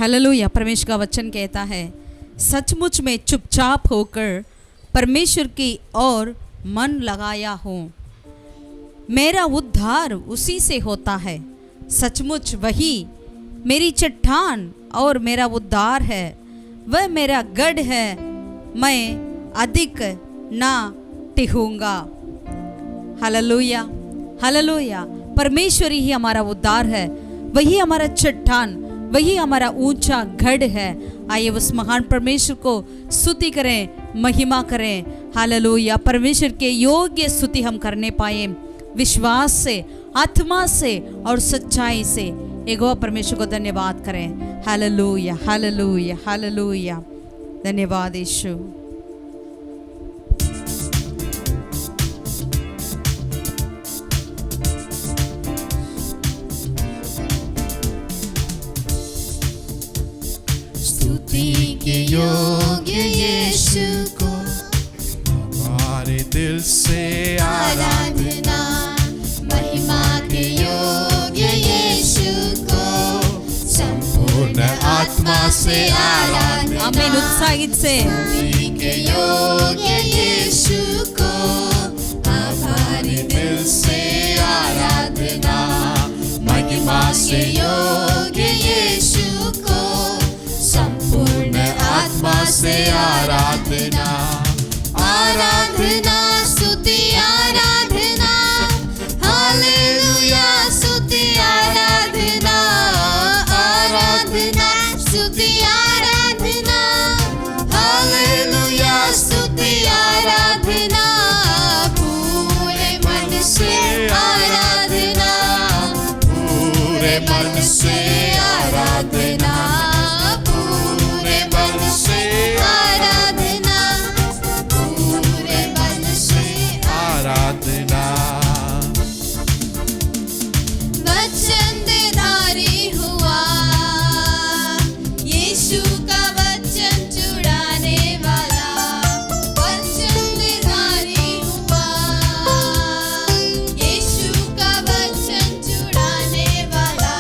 Hallelujah. परमेश्वर का वचन कहता है, सचमुच में चुपचाप होकर परमेश्वर की ओर मन लगाया हूँ, मेरा उद्धार उसी से होता है। सचमुच वही मेरी चट्टान और मेरा उद्धार है, वह मेरा गढ़ है, मैं अधिक ना टिकूंगा। Hallelujah hallelujah. परमेश्वर ही हमारा उद्धार है, वही हमारा चट्टान, वही हमारा ऊंचा गढ़ है। आइए उस महान परमेश्वर को स्तुति करें, महिमा करें। हालेलुया। परमेश्वर के योग्य स्तुति हम करने पाए विश्वास से, आत्मा से और सच्चाई से। एगो परमेश्वर को धन्यवाद करें। Hallelujah hallelujah hallelujah. धन्यवाद यीशु। स्तुति के योग्य यीशु को हमारे दिल से आराधना, महिमा के योग्य यीशु को संपूर्ण आत्मा से आराधना। आमीन। उत्साहित से स्तुति के योग्य यीशु को हमारे दिल से आराधना, महिमा के योग्य यीशु को संपूर्ण आत्मा से आराधना। आराधना स्तुति आराधना, हालेलुया स्तुति आराधना। आराधना स्तुति आराधना, हालेलुया स्तुति आराधना। पूरे मन से आराधना, पूरे मन से आराधना, पूरे मन से आराधना, पूरे मन से आराधना। वचन देधारी हुआ, यीशु का वचन छुड़ाने वाला। वचन देधारी हुआ, यीशु का वचन छुड़ाने वाला।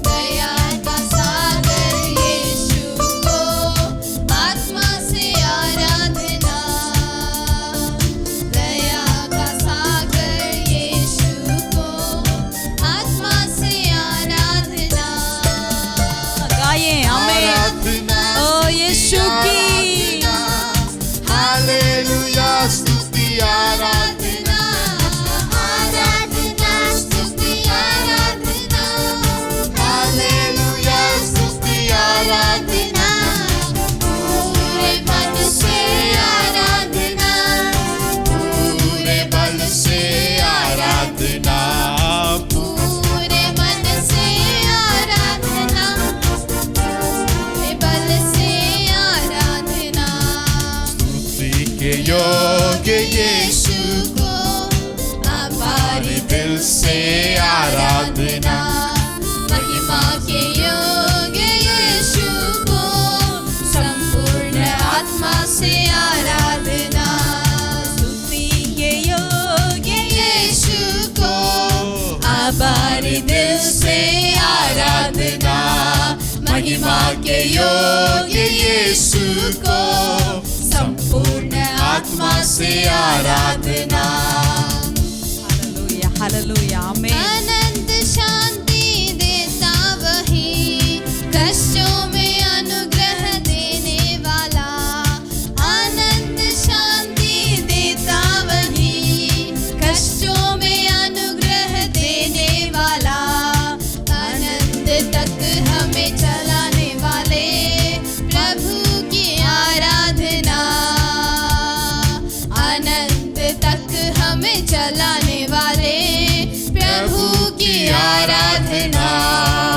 दया का सागर यीशु को आत्मा से आराधना। दया का सागर यीशु को आत्मा से आराधना। गाएं। आमीन। आराधना ओ यीशु की हालेलुया स्तुति आराधना। आराधना स्तुति आराधना, हालेलुया स्तुति आराधना। पूरे मन से आराधना, पूरे मन से आराधना, पूरे मन से आराधना, पूरे बल से आराधना। स्तुति के योग्य यीशु को हमारे दिल से आराधना, महिमा के योग्य यीशु को संपूर्ण आत्मा से आराधना। स्तुति के योग्य यीशु को हमारे दिल से आराधना, महिमा के योग्य यीशु को संपूर्ण आत्मा से आराधना। Hallelujah hallelujah. आमीन। अनंत शांति देता वही, कष्टों में अनुग्रह देने वाला। अनंत शांति देता वही, कष्टों में अनुग्रह देने वाला। अनंत तक हमें चलाने वाले प्रभु की आराधना। अनंत तक हमें चलाने वाले प्रभु की आराधना।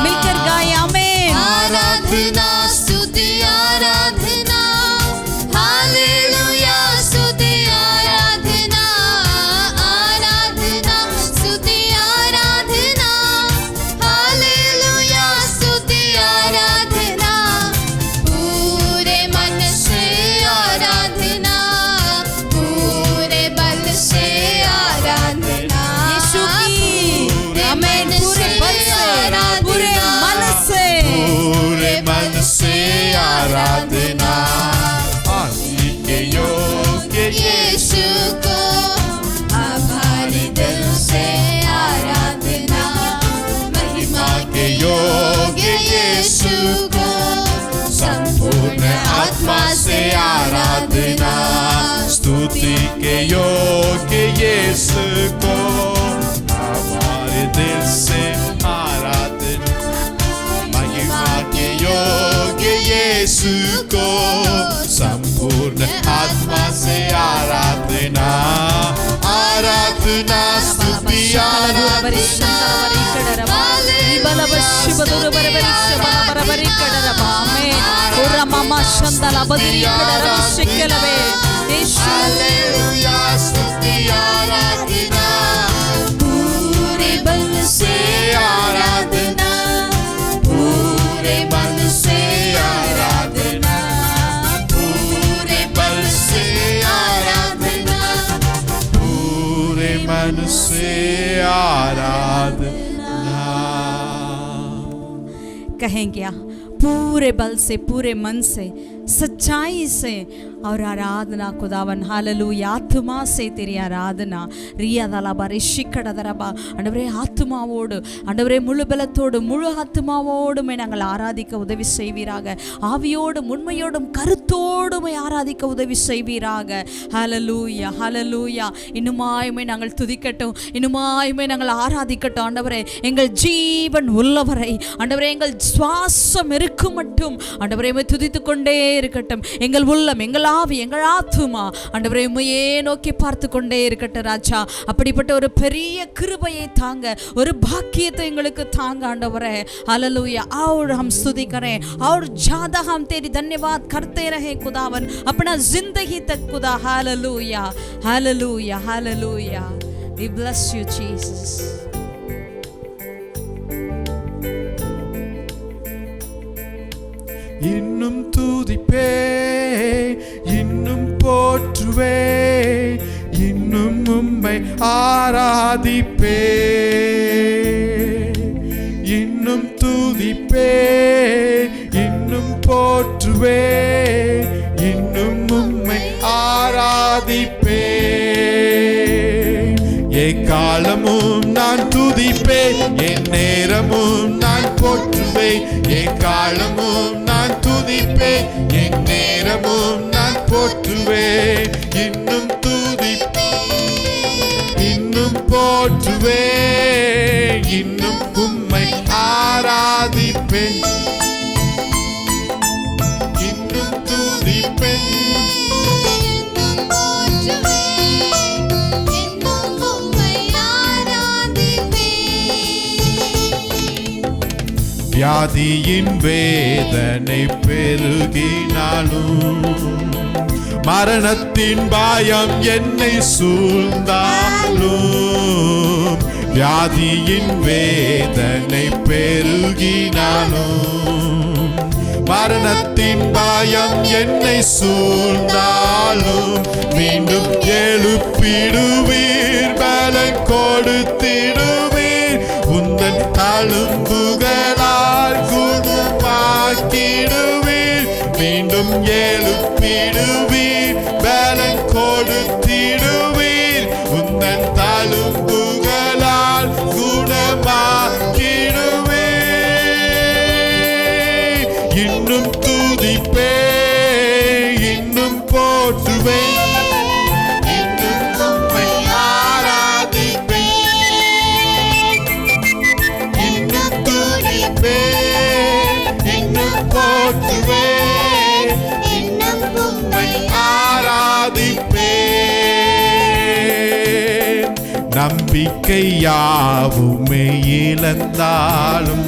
मिलकर गाएं। आमीन। आराधना स्तुति आराधना, हालेलुया स्तुति आराधना। आराधना स्तुति आराधना, हालेलुया स्तुति आराधना। पूरे मन से आराधना, पूरे बल से आराधना। यीशु की। आमीन। पूरे बल से। ஆராதனா ஸ்துதி ஆராதனா हालेलुया स्तुति आराधना पूरे बल से आराधना पूरे मन से आराधना पूरे बल से आराधना पूरे मन से आराधना कहें क्या? पूरे बल से, पूरे मन से, सच्चाई से और आराधना खुदावन. हालेलूया. आत्मा से तेरी आराधना. रियादलबा ரிஷிக்கடதரபா. ஆண்டவரே ஆத்மாவோடு, ஆண்டவரே முழு பலத்தோடு, முழு ஆத்மாவோடுமே நாங்கள் ஆராதிக்க உதவி செய்வீராக. ஆவியோடும் உண்மையோடும் கருத்தோடுமே ஆராதிக்க உதவி செய்வீராக. ஹalleluya ஹalleluya. இன்னுமாயுமே நாங்கள் துதிக்கட்டும், இன்னுமாயுமே நாங்கள் ஆராதிக்கட்டும். ஆண்டவரே எங்கள் ஜீவன் உள்ளவரை, ஆண்டவரே எங்கள் சுவாசம் இருக்கும் மட்டும் ஆண்டவரே துதித்துக் கொண்டே இருக்கட்டும். எங்கள் உள்ளம், எங்கள் ஆவி, எங்கள் ஆத்துமா ஆண்டவரே உம்மையே நோக்கி பார்த்து கொண்டே இருக்கட்டும் ராஜா. அப்படிப்பட்ட ஒரு பெரிய கிருபையை தாங்க, ஒரு பாக்கியத்தை எங்களுக்கு தாங்க ஆண்டவரே. हालेलुया. और हम स्तुति करें और ज्यादा हम तेरी धन्यवाद करते रहे खुदावन अपना जिंदगी तक खुदा. Hallelujah hallelujah hallelujah. We bless you Jesus. இன்னும் துதிப்பே, இன்னும் போற்றுவே, இன்னும் உம்மை ஆராதிப்பே. இன்னும் துதிப்பே, இன்னும் போற்றுவே, இன்னும் உம்மை ஆராதிப்பே. எக்காலமும் நான் துதிப்பேன், என் நேரமும் நான் போற்றுவேன். எக்காலமும் நான் துதிப்பேன், என் நேரமும் நான் போற்றுவேன். இன்னும் துதிப்பேன், இன்னும் போற்றுவேன், இன்னும் உம்மை ஆராதிப்பேன். இன்னும் துதிப்பேன், வியாதியின் வேதனை பெருகினாலும், மரணத்தின் பயம் என்னை சூழ்ந்தாலும், வியாதியின் வேதனை பெருகினாலும், மரணத்தின் பயம் என்னை சூழ்ந்தாலும், மீண்டும் எழுப்பிடுவீர், பலன் கொடுத்திடுவீர், உந்தன் தழும்புகளால் குணமாக்கிடுவீர். மீண்டும் எழுப்பிடுவீர், பலன் கொடுத்திடுவீர், உந்தன் தழும்புகளால் குணமாக்கிடுவீர். இன்னும் துதிப்பே, இன்னும் போற்றுவே, இன்னும் உம்மை ஆராதிப்பேன். இன்னும் துதிப்பே, இன்னும் போற்றுவே, இன்னும் உம்மை ஆராதிப்பேன். நம்பிக்கை யாவுமே இழந்தாலும்,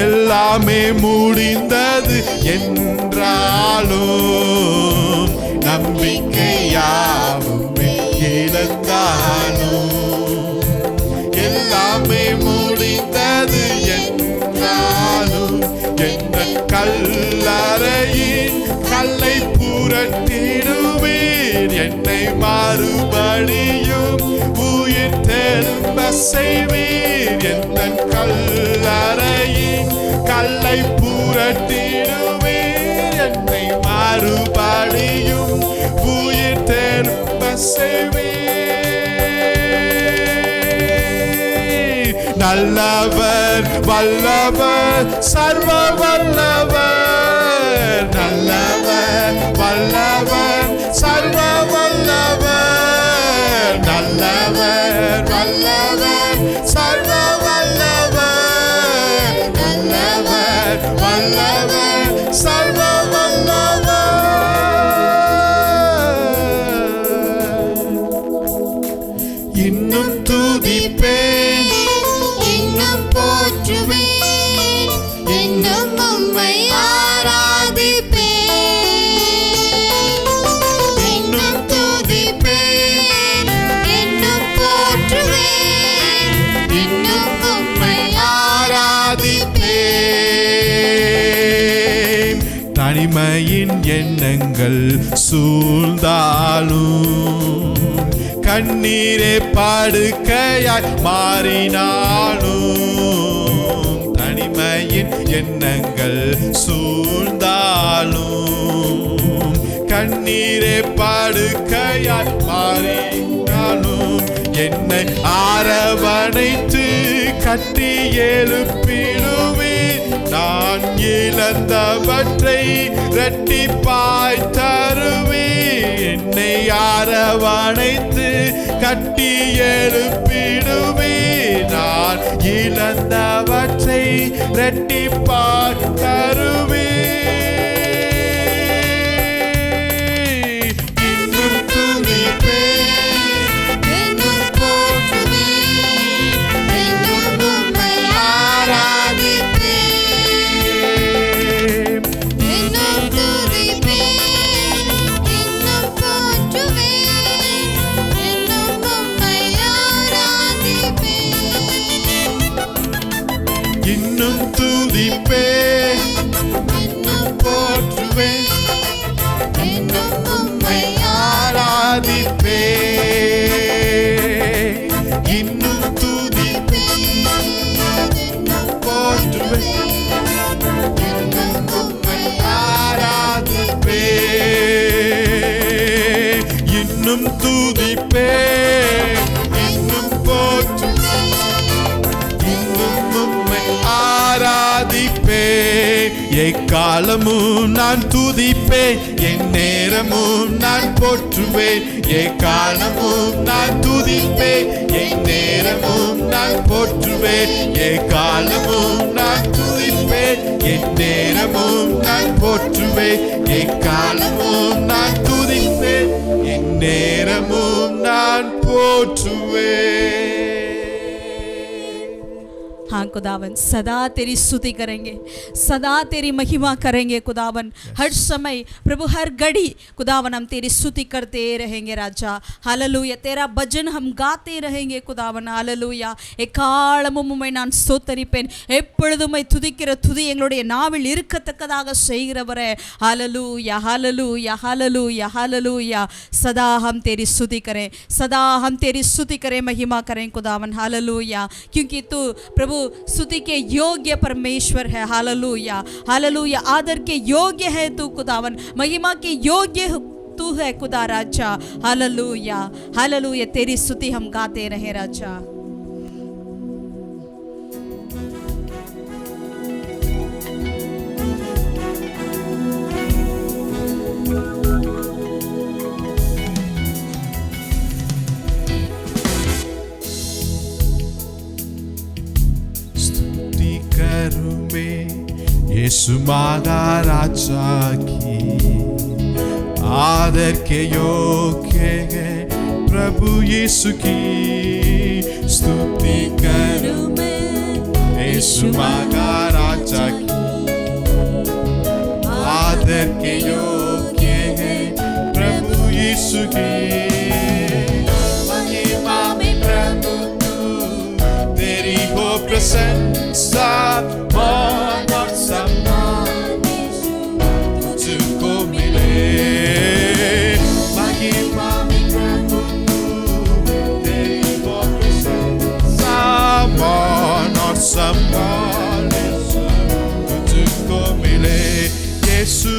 எல்லாமே முடிந்தது என்றாலும், நம்பிக்கை யாவுமே இழந்தாலும், எல்லாமே முடிந்தது என்றாலும், என்ற கல்லறையின் கல்லை புரட்டிடுவீர், என்னை மறுபடியும் உயிர் தெழும்ப செய்வீர். என்ற கல்லறையின் கல்லை புரட்டிடுவீர், என்னை மறுபடியும் உயிர் தெழும்ப செய்வீர். நல்லவர் வல்லவர் சர்வ வல்லவர், நல்லவர் வல்லவர் சர்வ வல்லவர், நல்லவர் வல்லவர் சர்வ வல்லவர், நல்லவர் வல்லவர் சர்வ வல்லவர். இன்னும் துதிப்பேன், இன்னும் போற்றுவேன், இன்னும் உம்மை ஆராதிப்பேன். இன்னும் துதிப்பேன், இன்னும் போற்றுவேன், இன்னும் உம்மை ஆராதிப்பேன். தனிமையின் எண்ணங்கள் சூழ்ந்தாலும், கண்ணீரே படுக்கையாய் மாறினாலும், தனிமையின் எண்ணங்கள் சூழ்ந்தாலும், கண்ணீரே படுக்கையாய் மாறினாலும், என்னை அரவணைத்து கட்டி எழுப்பிடுவேன். நான் இழந்தவற்றை இரட்டிப்பாய் தருவேன். என்னை அரவணைத்து கட்டி எழுப்பிடுவேன். நான் இழந்தவற்றை இரட்டிப்பாய் தருவேன். இன்னும் துதிப்பேன், இன்னும் போற்றுவேன், இன்னும் உம்மை ஆராதிப்பேன். இன்னும் துதிப்பேன், இன்னும் போற்றுவேன், இன்னும் உம்மை ஆராதிப்பேன். இன்னும் துதிப்பேன், இன்னும் போற்றுவேன், இன்னும் உம்மை ஆராதிப்பேன். இன்னும் துதிப்பேன், இன்னும் போற்றுவேன், இன்னும் உம்மை ஆராதிப்பேன். இன்னும் துதிப்பேன், இன்னும் போற்றுவேன், இன்னும் உம்மை ஆராதிப்பேன். எக்காலமும் நான் துதிப்பேன், எந்நேரமும் நான் போற்றுவேன். எக்காலமும் நான் துதிப்பேன், எந்நேரமும் நான் போற்றுவேன். எக்காலமும் நான் துதிப்பேன், எந்நேரமும் நான் போற்றுவேன். எக்காலமும் நான் துதிப்பேன், எந்நேரமும் நான் போற்றுவேன். हाँ खुदावन, सदा तेरी स्तुति करेंगे, सदा तेरी महिमा करेंगे खुदावन। हर समय प्रभु, हर घड़ी खुदावन हम तेरी स्तुति करते रहेंगे राजा। हालेलूया, तेरा भजन हम गाते रहेंगे खुदावन। हालेलूயா, எக்காலமும் உம்மை நான் ஸ்தோத்தரிப்பேன். எப்பொழுதும் உம்மை துதிக்கிற துதி எங்களுடைய நாவில் இருக்கத்தக்கதாக செய்கிறவரே। हालेलूया, हालेलूया, हालेलूया, हालेलूया। सदा हम तेरी स्तुति करें, सदा हम तेरी स्तुति करें, महिमा करें खुदावन। हालेलूया, क्योंकि तू प्रभु स्तुति के योग्य परमेश्वर है। हालेलूया, हालेलूया, आदर के योग्य है तू खुदावन, महिमा के योग्य तू है खुदा राजा। हालेलूया, हालेलूया, तेरी स्तुति हम गाते रहे राजा। यीशु महाराजा की आदर के योग्य है प्रभु यीशु की स्तुति करूं मैं। यीशु महाराजा की आदर के योग्य है प्रभु यीशु की महिमा में प्रभु तू तेरी हो प्रशंसा और सम्मान तुझको मिले। महिमा में प्रभु तू तेरी हो प्रशंसा और सम्मान तुझको मिले। यीशु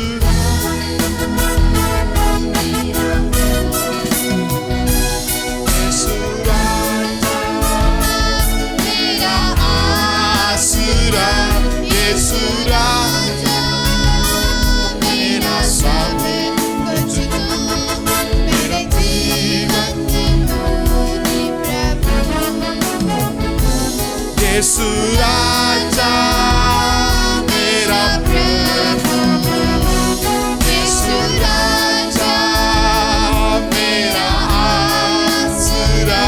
यीशु राजा मेरा प्रभु, यीशु राजा मेरा आसरा,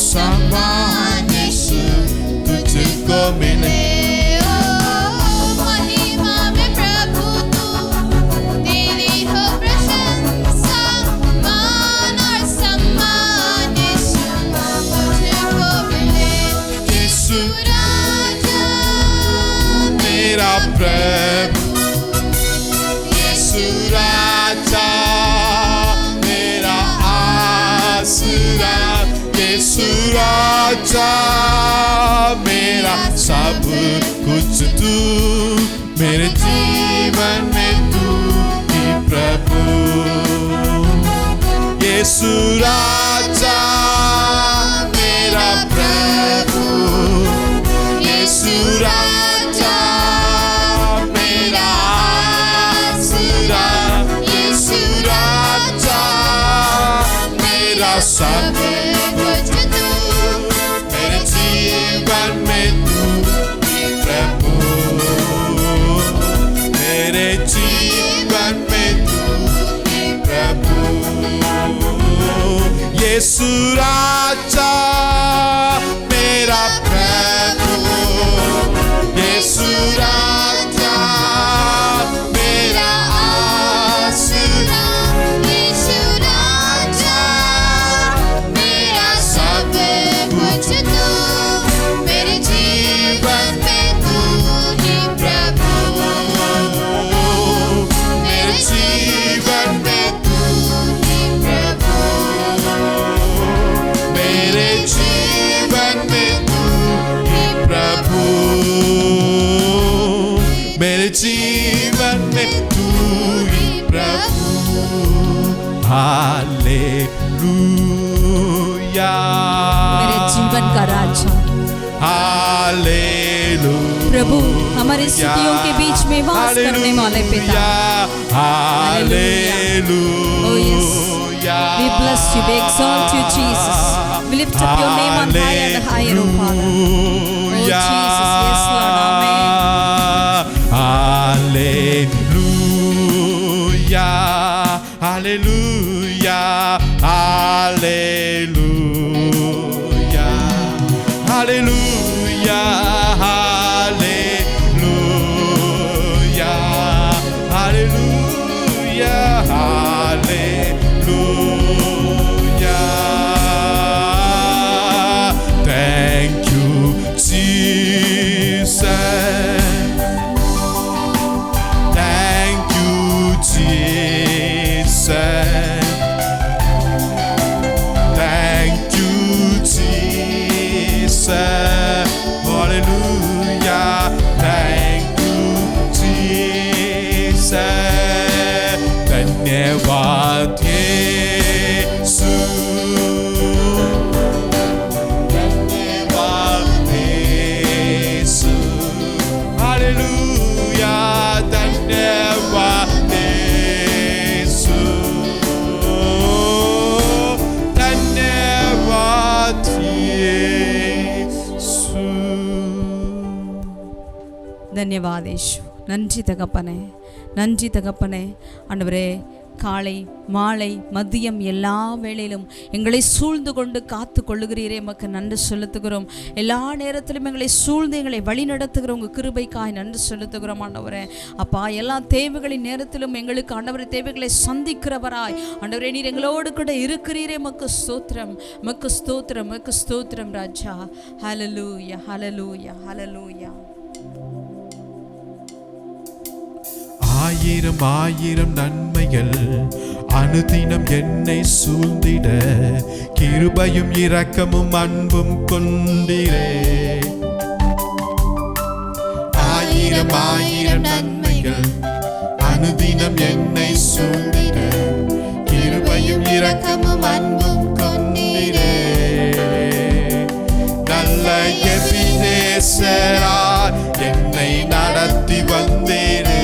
समान यीशु तुझको मिले। महिमा में प्रभु तू, तेरी हो प्रशंसा, मान और सम्मान यीशु तुझको मिले। यीशु राजा मेरा प्रभु, यीशु राजा मेरा आसरा, यीशु राजा मेरा सब कुछ तू, मेरे जीवन में तू ही प्रभु। यीशु राजा मेरा प्रभु, यीशु राजा मेरा आसरा, यीशु राजा मेरा सब कुछ तू, मेरे जीवन में तू ही प्रभु, मेरे जीवन में तू ही प्रभु। यीशु राजा मेरा प्रभु, यीशु राजा मेरा आसरा, यीशु राजा मेरा सब कुछ तू, मेरे जीवन में तू ही प्रभु, मेरे जीवन में तू ही प्रभु, मेरे जीवन में तू ही प्रभु, मेरे जीवन में तू ही प्रभु। हालेलुया, मेरे जीवन का राजा हालेलुया, प्रभु हमारी स्थितियों के बीच में वास करने वाले पिता। Hallelujah, Oh yes, we bless you, we exalt you, Jesus. We lift up your name on high and higher, oh Father. Oh Jesus, yes Lord, amen. Hallelujah, hallelujah, hallelujah, hallelujah, hallelujah, hallelujah, hallelujah. Thank you, Jesus. Thank you, Jesus. Thank you, Jesus. Hallelujah. Thank you, Jesus. धन्यवाद यीशु, धन्यवाद यीशु। Hallelujah. धन्यवाद यीशु, धन्यवाद यीशु। धन्यवाद यीशु, நன்றி தகப்பனே, நன்றி தகப்பனே. ஆண்டவரே, காலை மாலை மதியம் எல்லா வேளையிலும் எங்களை சூழ்ந்து கொண்டு காத்து கொள்ளுகிறீரே, எமக்கு நன்றி செலுத்துகிறோம். எல்லா நேரத்திலும் எங்களை சூழ்ந்து எங்களை வழி நடத்துகிற உங்கள் கிருபைக்காய் நன்றி செலுத்துகிறோம் ஆண்டவரே. அப்பா, எல்லா தேவைகளின் நேரத்திலும் எங்களுக்கு ஆண்டவரே தேவைகளை சந்திக்கிறவராய் ஆண்டவரே நீர் எங்களோடு கூட இருக்கிறீரே, எமக்கு ஸ்தோத்திரம், எமக்கு ஸ்தோத்திரம், எமக்கு ஸ்தோத்திரம் ராஜா. ஹல்லேலூயா, ஹல்லேலூயா, ஹல்லேலூயா. ஆயிரம் ஆயிரம் நன்மைகள் அனுதினம் என்னை சூழ்ந்திட, கிருபையும் இரக்கமும் அன்பும் கொண்டிரே. ஆயிரம் ஆயிரம் நன்மைகள் அனுதினம் என்னை சூழ்ந்திட, கிருபையும் இரக்கமும் அன்பும் கொண்டிரே. நல்ல எபினேசராய் என்னை நடத்தி வந்தீரே,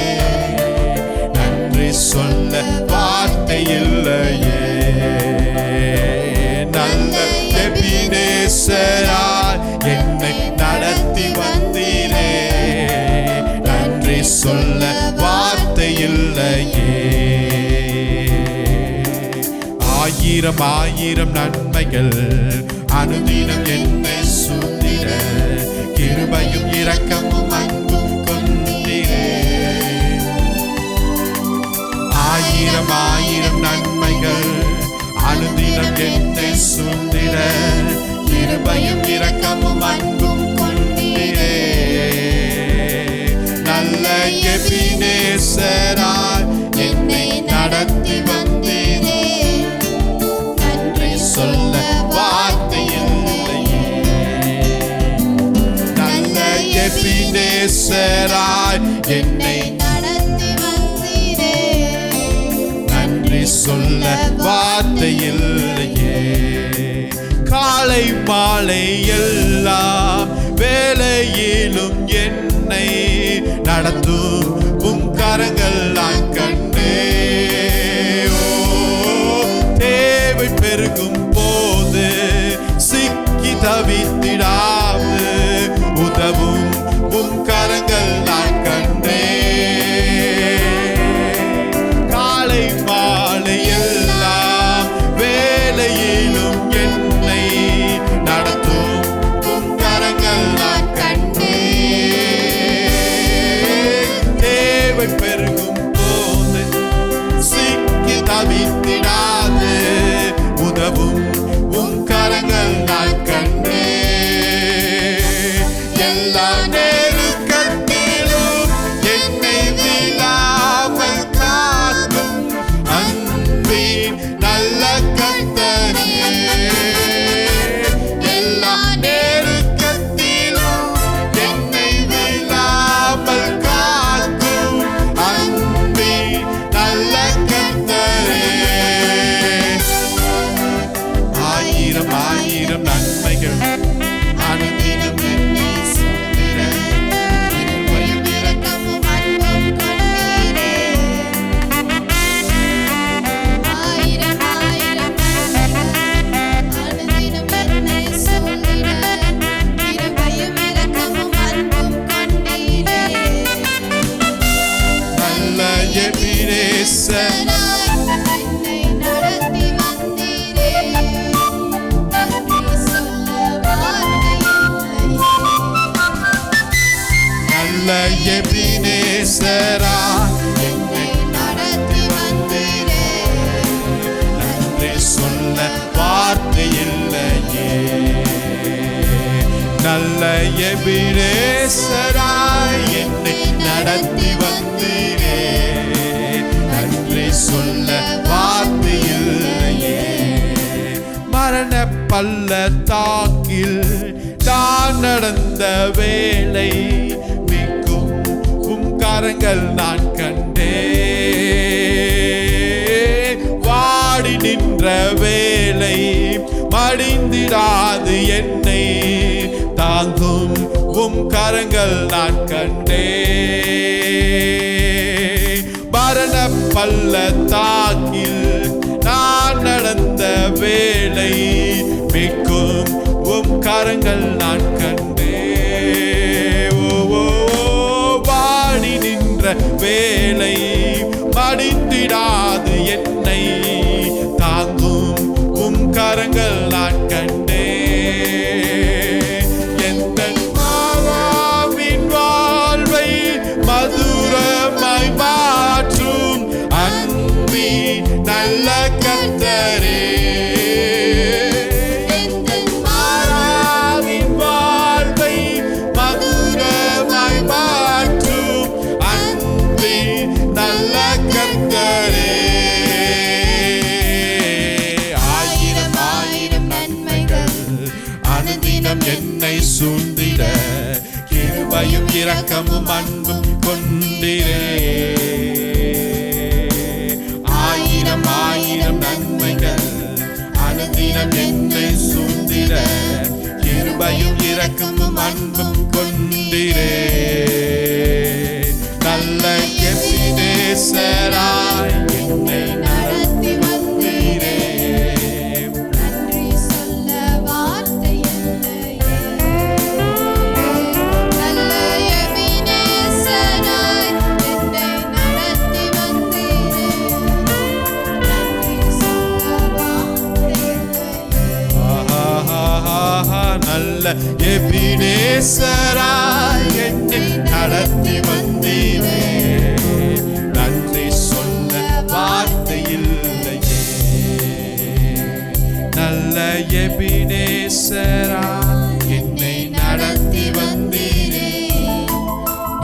சொல்ல வார்த்தை இல்லையே. நல்ல எபினேசராய் என்னை நடத்தி வந்தீரே, நன்றி சொல்ல வார்த்தை இல்லையே. ஆயிரம் ஆயிரம் நன்மைகள் அனுதினம் என்னை சூழ்ந்திட கிருபையும் இரக்கமும் அன்பும் கொண்டீரே. ஆயிரம் ஆயிரம் நன்மைகள் அனுதினம் என்னை சூழ்ந்திட கிருபையும் இரக்கமும் அன்பும் கொண்டீரே. நல்ல எபினேசராய் என்னை நடத்தி வந்தீரே. நன்றி சொல்ல வார்த்தை இல்லையே. நல்ல எபினேசராய் என்னை நடத்தி வந்தீரே. நன்றி சொல்ல வார்த்தை இல்லையே. காலை மாலை எல்லா வேளையிலும் என்னை நடத்தும் உம் கரங்கள் நான் கண்டே. தேவை பெருகும் போது சிக்கி தவித்திடாது உதவும் உம் கரங்கள் நான் கண்டே. காலை மாலை எல்லாம் வேளையிலும் என்னை நடத்தும் உம் கரங்கள் நான் கண்டே. தேவை பெருகும் போது சிக்கி தவித்திடாது உதவும் உம் கரங்கள் நான் கண்டே. எல்லா நெருக்கத்திலும் என்னை விடாமல் காக்கும் அன்பின் நல்ல கர்த்தரே. எல்லா நெருக்கத்திலும் என்னை விடாமல் காக்கும் அன்பின் நல்ல கர்த்தரே. ஆயிரம் ஆயிரம் நன்மைகள் அனுதினம் என்னை சூழ்ந்திட கிருபையும் இரக்கமும் அன்பும் கொண்டீரே. ஆயிரம் ஆயிரம் நன்மைகள் அனுதினம் என்னை சூழ்ந்திட கிருபையும் இரக்கமும் அன்பும் கொண்டீரே. நல்ல எபினேசர் என்னை நடத்தி வந்தீரே. நன்றி சொல்ல வார்த்தை இல்லையே. நல்ல எபினேசராய் என்னை நடத்தி வந்தீரே. நன்றி சொல்ல வார்த்தை இல்லையே. நல்ல எபினேசராய் என்னை நடத்தி வந்தீரே. நன்றி சொல்ல வார்த்தை இல்லையே. மரண பள்ளத்தாக்கில் நான் நடந்த வேளை மிக்கும் உம் கரங்கள் நான் கண்டே. வாடி நின்ற வேளை மடிந்திடாது என்னை தாங்கும் உம் கரங்கள் நான் கண்டே. மரண பள்ளத்தாக்கில் நான் நடந்த வேளை மிக்கும் உம் கரங்கள் நான் கண்டே. வாடி நின்ற வேளை மடிந்திடாது என்னை தாங்கும் உம் கரங்கள் நான் கண்டே. எந்த மாவாவின் வாழ்வை மதுரமாய் மாற்றும் அன்பி நல்ல கர்த்தரே. எந்தன் மாறாவின் வாழ்வை மதுரமாய் மாற்றும் அன்பி நல்ல கர்த்தரே. ஆயிரம் ஆயிரம் நன்மைகள் அனுதினம் என்னை சூழ்ந்திட கிருபையும் இரக்கமும் அன்பும் கொண்டீரே. ஆயிரம் ஆயிரம் நன்மைகள் அனுதினம் என்னை சூழ்ந்திட கிருபையும் இரக்கமும் அன்பும் கொண்டீரே. நல்ல எபினேசராய் என்னை நடத்தி வந்தீரே. நன்றி சொல்ல வார்த்தை இல்லையே. நல்ல எபினேசராய் என்னை எபினேசரா என்னை நடத்தி வந்தீரே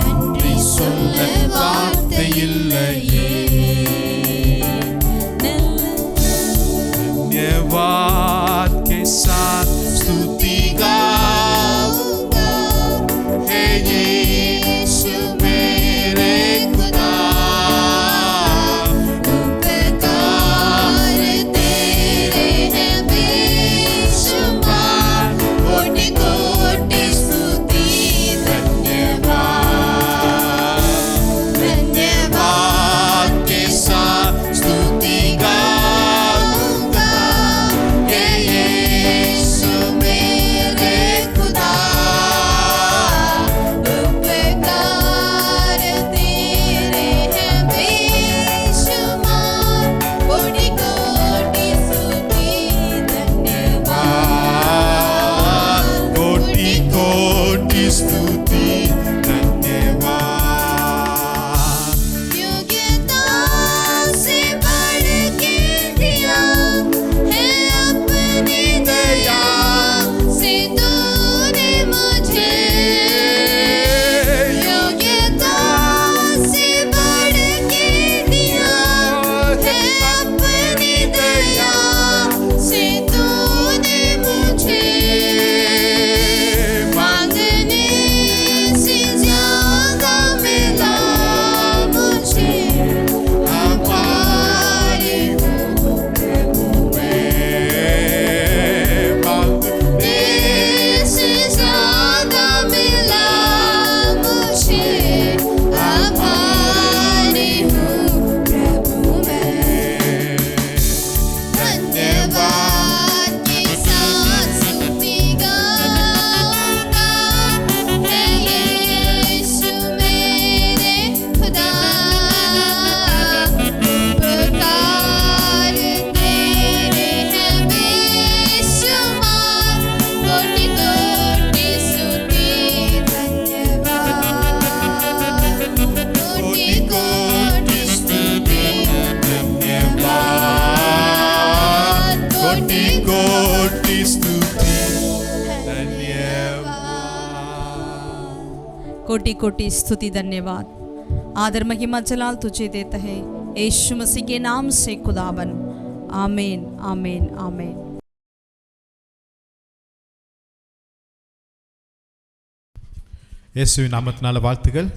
நன்றி சொல்ல வார்த்தை இல்லையே धन्यवाद के साथ स्तुति गाऊंगा हे यीशु मेरे खुदा उपकार तेरे हैं बेशुमार कोटि कोटि स्तुति धन्यवाद धन्यवाद के साथ स्तुति गाऊंगा हे यीशु मेरे खुदा उपकार तेरे हैं बेशुमार कोटि कोटि स्तुति धन्यवाद कोटि कोटि स्तुति धन्यवाद योग्यता से बढ़ के दिया है अपनी दया से तूने मुझे योग्यता से बढ़ के दिया है अपनी दया से तूने मुझे मांगने से ज्यादा मिला मुझे हमारे मांगने से ज्यादा मिला मुझे हमारे प्रभु में धन्यवाद के साथ स्तुति गाऊंगा हे यीशु मेरे खुदा उपकार तेरे हैं बेशुमार कोटि कोटि स्तुति धन्यवाद कोटि कोटि स्तुति धन्यवाद कोटि कोटि स्तुति धन्यवाद कोटि कोटि स्तुति धन्यवाद आदर महिमा जलाल तुझे देता है यीशु मसीह के नाम से खुदावन आमीन आमीन आमीन இயேசுவின் நாமத்தினால வாழ்த்துகள்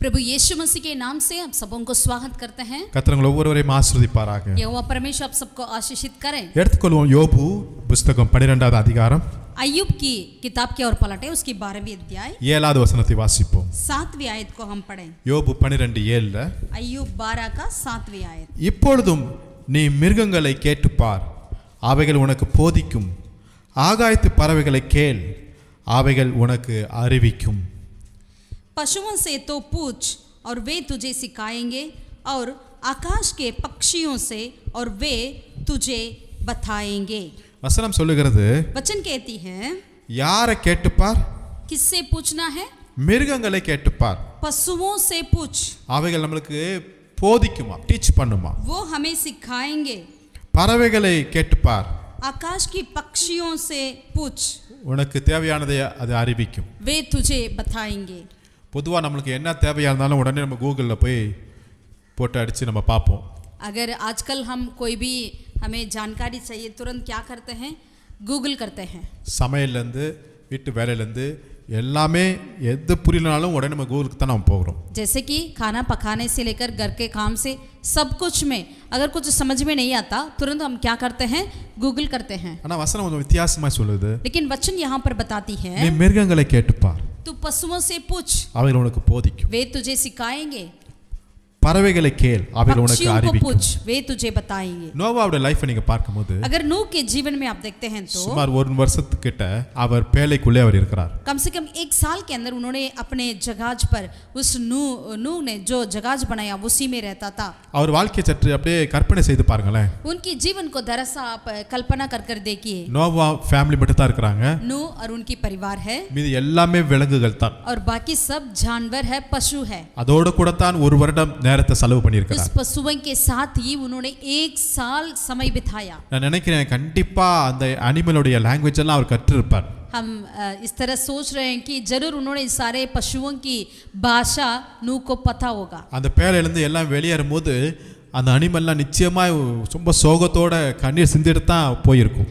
प्रभु यीशु मसीह के नाम से आप सबों को स्वागत करते हैं கர்த்தர் உங்களை ஒவ்வொருவரையும் ஆசீர்வதிப்பாராக यहोवा परमेश्वर आप सबको आशीषित करें எடுத்துக்கொள்வோம் யோபு புஸ்தகம் 12வது அதிகாரம் अय्यूब की किताब की ओर पलटे उसकी 12वीं अध्याय 7வது வசனத்தை வாசிப்போம் 7वीं आयत को हम पढ़ें யோபு 12:7ல अय्यूब 12 का 7वीं आयत இப்பொழுதும் நீ மிருகங்களை கேட்டுப்பார் அவைகள் உனக்கு போதிக்கும் ஆகாயத்து பறவைகளை கேள் அவைகள் உனக்கு அறிவிக்கும் पशुओं से तो पूछ और वे तुझे सिखाएंगे और आकाश के पक्षियों से और वे तुझे बताएंगे வசனம் சொல்லுகிறது वचन कहती है யாரை கேட்டுப்பார் किससे पूछना है மிருகங்களை கேட்டுப்பார் पशुओं से पूछ அவைகள் நம்மளுக்கு போதிக்குமா டீச் பண்ணுமா वो हमें सिखाएंगे பறவைகளை கேட்டுப்பார் आकाश की पक्षियों से पूछ உனக்கு தேவையானதை அது அறிவிக்கும் वे तुझे बताएंगे பொதுவாக நம்மளுக்கு என்ன தேவையாக இருந்தாலும் உடனே நம்ம கூகுளில் போய் போட்டு அடித்து நம்ம பார்ப்போம் अगर आजकल हम कोई भी हमें जानकारी चाहिए तुरंत क्या करते हैं गूगल करते हैं சமையல்லேருந்து வீட்டு வேலையிலேருந்து எல்லாமே எது புரியலனாலும் உடனே நம்ம கூகுளுக்கு தான் நம்ம போகிறோம் जैसे कि खाना पकाने से लेकर घर के काम से सब कुछ में अगर कुछ समझ में नहीं आता तुरंत हम क्या करते हैं गूगल करते हैं ஆனால் வசனம் கொஞ்சம் வித்தியாசமாக சொல்லுது लेकिन वचन यहाँ पर बताती நீ है மிருகங்களை கேட்டுப்பார் तू पशुओं से पूछ அவைகள் உனக்கு போதிக்கும் वे तुझे सिखाएंगे பறவைகளை கேள் அவைகள் உனக்கு पक्षियों को அறிவிக்கும் पूछ वे तुझे बताएंगे நோவாவோட லைஃப்பை நீங்க பார்க்கும்போது अगर नूह के जीवन में आप देखते हैं तो சுமார் ஒரு வருஷத்துக்கிட்ட அவர் பேழைக்குள்ளே அவர் இருக்கிறார் कम से कम 1 साल के अंदर उन्होंने अपने जहाज पर उस नूह ने जो जहाज बनाया उसी में रहता था அவர் வாழ்க்கையை சற்று அப்படியே கற்பனை செய்து பாருங்களேன் उनकी जीवन को दरअसल आप कल्पना कर देखिए நோவா ஃபேமிலி மட்டும் தான் இருக்கிறாங்க नूह और उनकी परिवार है மீதி எல்லாமே விலங்குகள் தான் और बाकी सब जानवर है पशु है அதோட கூட தான் ஒரு வருடம் நேரம் நேரத்தை செலவு उस பண்ணியிருக்கிறார். पशुओं के साथ ही उन्होंने 1 साल समय बिताया। நான் நினைக்கிறேன் கண்டிப்பா அந்த அனிமலுடைய லாங்குவேஜ் எல்லாம் அவர் கற்றிருப்பார். हम इस तरह सोच रहे हैं कि जरूर उन्होंने सारे पशुओं की भाषा नू को पता होगा। அந்த பேழையிலேருந்து எல்லாம் வெளியேறும் போது அந்த அனிமல்லாம் நிச்சயமா ரொம்ப சோகத்தோட கண்ணீர் சிந்திட்டு தான் போயிருக்கும்.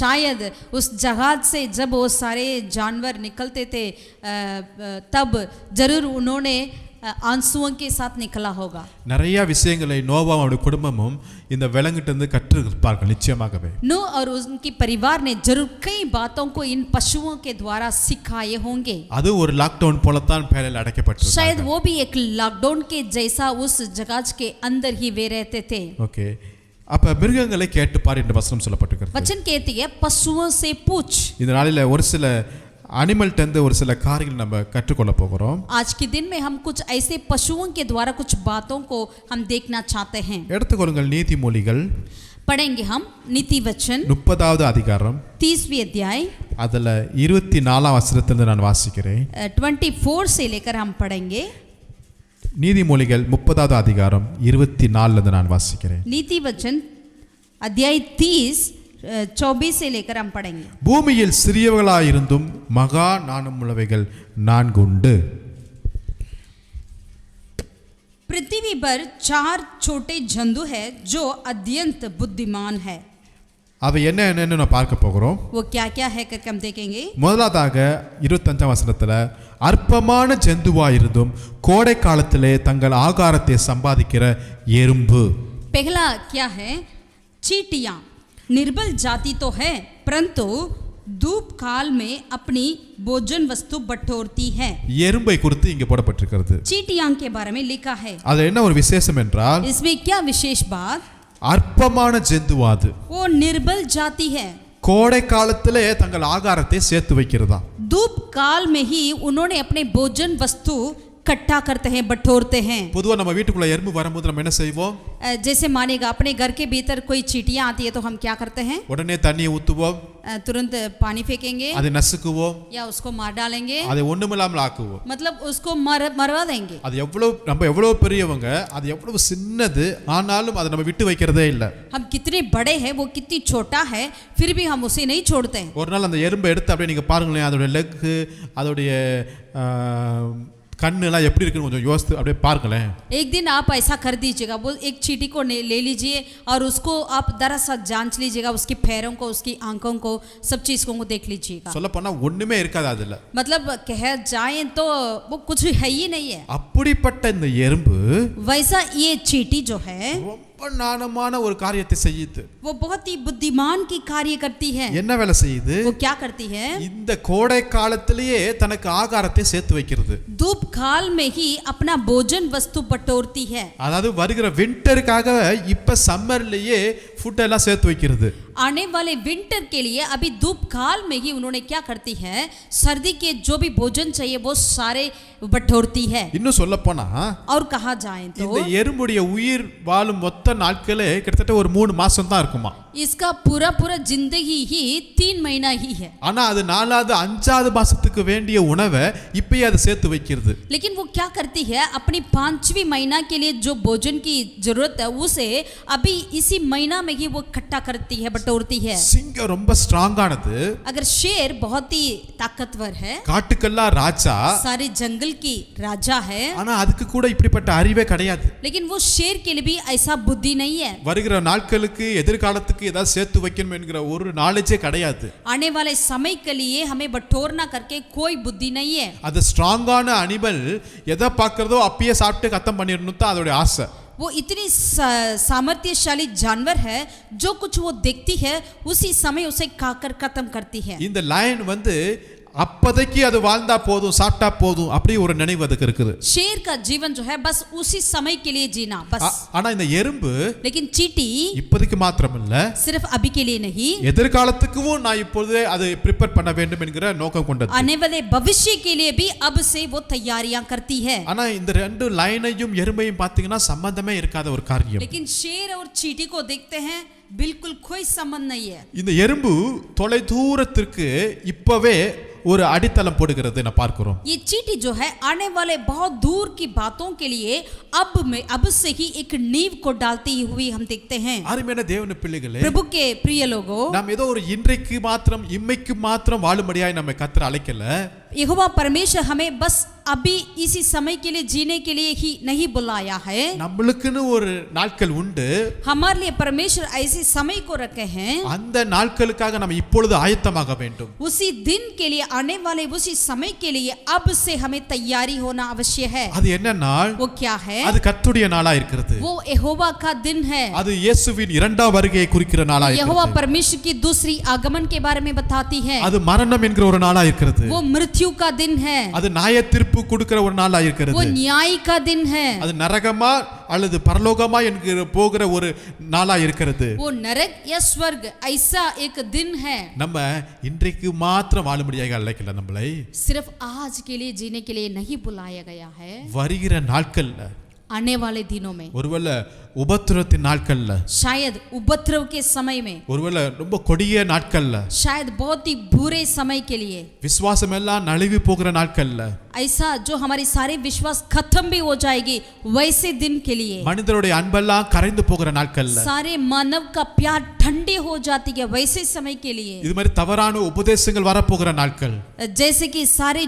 शायद उस जहाज से जब वो सारे जानवर निकलते थे तब जरूर उन्होंने आंसुओं के साथ निकला होगा। நிறைய விஷயங்களை நோவாவும் அவருடைய குடும்பமும் இந்த விலங்கிட்ட இருந்து கற்றிருப்பார்கள் நிச்சயமாகவே. नूह और उनके परिवार ने जरूर कई बातों को इन पशुओं के द्वारा सिखाए होंगे। அது ஒரு லாக்டவுன் போலத்தான் பேழையில் அடைக்கப்பட்டிருந்தாங்க. शायद वो भी एक लॉकडाउन के जैसा उस जहाज के अंदर ही वे रहते थे। ஓகே, அப்ப மிருகங்களை கேட்டுப்பார் என்று வசனம் சொல்லப்பட்டிருக்கிறது. वचन कहती है पशुओं से पूछ। இந்த நாளில் ஒரு சில அனிமல்ட்ட இருந்து ஒரு சில காரியங்கள் நம்ம கற்றுக்கொள்ள போகிறோம். आज के दिन में हम कुछ ऐसे पशुओं के द्वारा कुछ बातों को हम देखना चाहते हैं। எடுத்துக்கொள்ளுங்கள் நீதிமொழிகள் पढ़ेंगे हम नीति वचन 30வது அதிகாரம் 30वीं अध्याय அதுல 24ஆம் வசனத்திலிருந்து நான் வாசிக்கிறேன். 24 से लेकर हम पढ़ेंगे। நீதிமொழிகள் 30வது அதிகாரம் 24ல இருந்து நான் வாசிக்கிறேன். नीति वचन अध्याय 30 24 से लेकर हम पढ़ेंगे। பூமியில் சிறியவர்களாயிருந்தும் மகா ஞானமுள்ளவைகள் 4 உண்டு. पृथ्वी पर 4 छोटे जंतु है जो अत्यंत बुद्धिमान है। அவை என்னன்னு நான் பார்க்க போகிறோம். वो क्या क्या है करके हम देखेंगे। முதலாவதாக 25ஆம் வசனத்துல அற்பமான ஜந்துவாயிருந்தும் கோடை காலத்திலே தங்கள் ஆகாரத்தை சம்பாதிக்கிற எறும்பு. पहला क्या है, चींटियां निर्बल जाति तो है परंतु धूप काल में अपनी भोजन वस्तु बटोरती है। எறும்பை குறித்து இங்கே போடப்பட்டிருக்கிறது. चींटियां के बारे में लिखा है। அது என்ன ஒரு விசேஷம் என்றால் इसमें क्या विशेष बात, அற்பமான ஜந்துவாது वो निर्बल जाति है। கோடை காலத்திலே தங்கள் ஆகாரத்தை சேர்த்து வைக்கிறதா. धूप काल में ही उन्होंने अपने भोजन वस्तु इकट्ठा करते हैं, बटोरते हैं। பொதுவா நம்ம வீட்டுக்குள்ள எறும்பு வரும்போது நம்ம என்ன செய்வோம்? जैसे मानेगा अपने घर के भीतर कोई चींटियां आती है तो हम क्या करते हैं? உடனே தண்ணியை ஊத்துவோம், तुरंत पानी फेंकेंगे அதை நசுக்குவோம், या उसको मार डालेंगे, அதை ஒண்ணுமில்லாமல் ஆக்குவோம். मतलब उसको मरवा देंगे। அது நம்ம எவ்வளவு பெரியவங்க, அது எவ்வளவு சின்னது, ஆனாலும் அதை நம்ம விட்டு வைக்கிறதே இல்லை. हम कितने बड़े हैं, वो कितनी छोटा है, फिर भी हम उसे नहीं छोड़ते हैं। ஒரு நாள் அந்த எறும்பை எடுத்து அப்படியே நீங்க பாருங்களேன், அதோட லெக், அதோடைய கண்ணெல்லாம் எப்படி இருக்குன்னு கொஞ்சம் யோசித்து அப்படியே பாருங்களேன். एक दिन आप ऐसा कर दीजिएगा, वो एक चींटी को ले लीजिए और उसको आप दरअसल जांच लीजिएगा, उसके पैरों को, उसकी आंखों को, सब चीज़ों को देख लीजिएगा। சொல்ல போனா ஒண்ணுமே இருக்காது அதுல. मतलब कह जाए तो वो कुछ है ही नहीं है। அப்படிப்பட்ட இந்த எறும்பு वैसा ये चींटी जो है ரொம்ப ஞானமான ஒரு காரியத்தை செய்யுது. वो बहुत ही बुद्धिमान की कार्य करती है। என்ன வேலை செய்யுது? वो क्या करती है? இந்த கோடை காலத்திலேயே தனக்கு ஆகாரத்தை சேர்த்து வைக்கிறது. धूप काल में ही अपना भोजन वस्तु बटोरती है। அதாவது வருகிற விண்டருக்காக இப்ப சம்மர்லயே ஃபுட் எல்லாம் சேர்த்து வைக்கிறது. आने वाले विंटर के लिए अभी धूप काल में ही उन्होंने क्या करती है, सर्दी के जो भी भोजन चाहिए वो सारे बटोरती है। இன்னும் சொல்ல போனா और कहा जाए तो இந்த எறும்புடைய உயிர் வாழும் மொத்த நாட்களே கிட்டத்தட்ட ஒரு 3 மாசம் தான் இருக்குமா. इसका पूरा जिंदगी ही 3 महीना ही है। ஆனா அது 4வது 5வது மாசத்துக்கு வேண்டிய உணவை இப்பயே அது சேர்த்து வைக்கிறது. लेकिन वो क्या करती है, अपनी 5वीं महीना के लिए जो भोजन की जरूरत है उसे अभी इसी महीना में ही वो इकट्ठा करती है, बटोरती है। சிங்கம் ரொம்ப ஸ்ட்ராங்கானது. अगर शेर बहुत ही ताकतवर है, காட்டுக்கெல்லாம் ராஜா, सारे जंगल की राजा है, ஆனா அதுக்கு கூட இப்படிப்பட்ட அறிவே கிடையாது. लेकिन वो शेर के लिए भी ऐसा बुद्धि नहीं है। வருகிற நாட்களுக்கு எதிர்காலத்துக்கு ஏதாவது சேர்த்து வைக்கணும் என்கிற ஒரு நாலேஜே கிடையாது. आने वाले समय के लिए हमें बटोरना करके कोई बुद्धि नहीं है। அது ஸ்ட்ராங்கான அனிமல் எதை பார்க்கறதோ அப்பயே சாப்பிட்டு கத்தம் பண்ணிடணும் தான் அதோட ஆசை. वो इतनी सामर्थ्यशाली जानवर है, जो कुछ वो देखती है उसी समय उसे खाकर खत्म करती है। இந்த லைன் அப்போதைக்கு அது வாழ்ந்தா போதும், சாப்பிட்டா போதும், அப்படி ஒரு நினைவு அதுக்கு இருக்குது. शेर का जीवन जो है बस उसी समय के लिए जीना बस। ஆனா இந்த எறும்பு लेकिन चींटी இப்போதைக்கு மாத்திரமல்ல, सिर्फ अभी के लिए नहीं, எதிர்காலத்துக்கும் நான் இப்பொழுதே அதை ப்ரிப்பேர் பண்ண வேண்டும் என்கிற நோக்கம் கொண்டது. आने वाले भविष्य के लिए भी अब से वो तैयारियां करती है। ஆனா இந்த ரெண்டு லைனையும் எறும்பையும் பாத்தீங்கன்னா சம்பந்தமே இருக்காத ஒரு காரியம். लेकिन शेर और चींटी को देखते हैं, बिल्कुल कोई संबंध नहीं है। இந்த எறும்பு தொலை தூரத்திற்கு இப்பவே ஒரு அடித்தளம் போடுகிறது நான் பார்க்கிறோம். ये चीटी जो है आने वाले बहुत दूर की बातों के लिए अब से ही एक नींव को डालती हुई हम देखते हैं. அருமையான தேவனுடைய பிள்ளைகளே, प्रभु के प्रिय लोगों, நாம் ஏதோ ஒரு இன்றைக்கு மாத்திரம் இம்மைக்கு மாத்திரம் வாழும்படியாய் நம்மை கர்த்தர் அழைக்கல. यहोवा परमेश्वर हमें बस अभी इसी समय के लिए जीने के लिए ही नहीं बुलाया है. நம்மளுக்குன்னு ஒரு நாட்கள் உண்டு. हमारे लिए परमेश्वर ऐसे समय को रखे हैं. அந்த நாட்களுக்காக நாம் இப்பொழுது ஆயத்தமாக வேண்டும். उसी दिन के लिए आने वाले उसी समय के लिए अब से हमें तैयारी होना आवश्यक है. அது என்ன நாள்? वो क्या है? அது கர்த்தருடைய நாளா இருக்கிறது. वो यहोवा का दिन है. அது இயேசுவின் இரண்டாம் வருகையை குறிக்கிற நாளா यहोवा இருக்கிறது. परमेश्वर की दूसरी आगमन के बारे में बताती है. அது மரணம் என்கிற ஒரு நாளா இருக்கிறது. वो मृत्यु का दिन है. அது நியாய தீர்ப்பு கொடுக்கிற ஒரு நாளா இருக்கிறது. वो न्याय का दिन है. அது நரகமா அல்லது பரலோகமா என்கிற போகிற ஒரு நாளா இருக்கிறது. वो नरक या स्वर्ग ऐसा एक दिन है. நம்ம இன்றைக்கு மாத்திரம் வாழும்படியாக அழைக்கல, நம்மளை सिर्फ आज के लिए जीने के लिए नहीं बुलाया गया है. வருகிற நாட்கள்ல, आने वाले दिनों में, ஒருவேளை உபத்திரத்தின் நாட்கள்ல, शायद उपद्रव के समय में, ஒருவேளை ரொம்ப கொடிய நாட்கள்ல, शायद बहुत ही बुरे समय के लिए, விசுவாசம் எல்லாம் நழுவி போகிற நாட்கள்ல, ऐसा जो हमारी सारे विश्वास खत्म भी हो जाएगी वैसे दिन के लिए, மனிதருடைய அன்பெல்லாம் கரைந்து போகிற நாட்கள்ல, सारे मानव का प्यार ठंडे हो जाती है वैसे समय के लिए, இது மாதிரி தவறான உபதேசங்கள் வரப்போகிற நாட்கள், जैसे कि सारे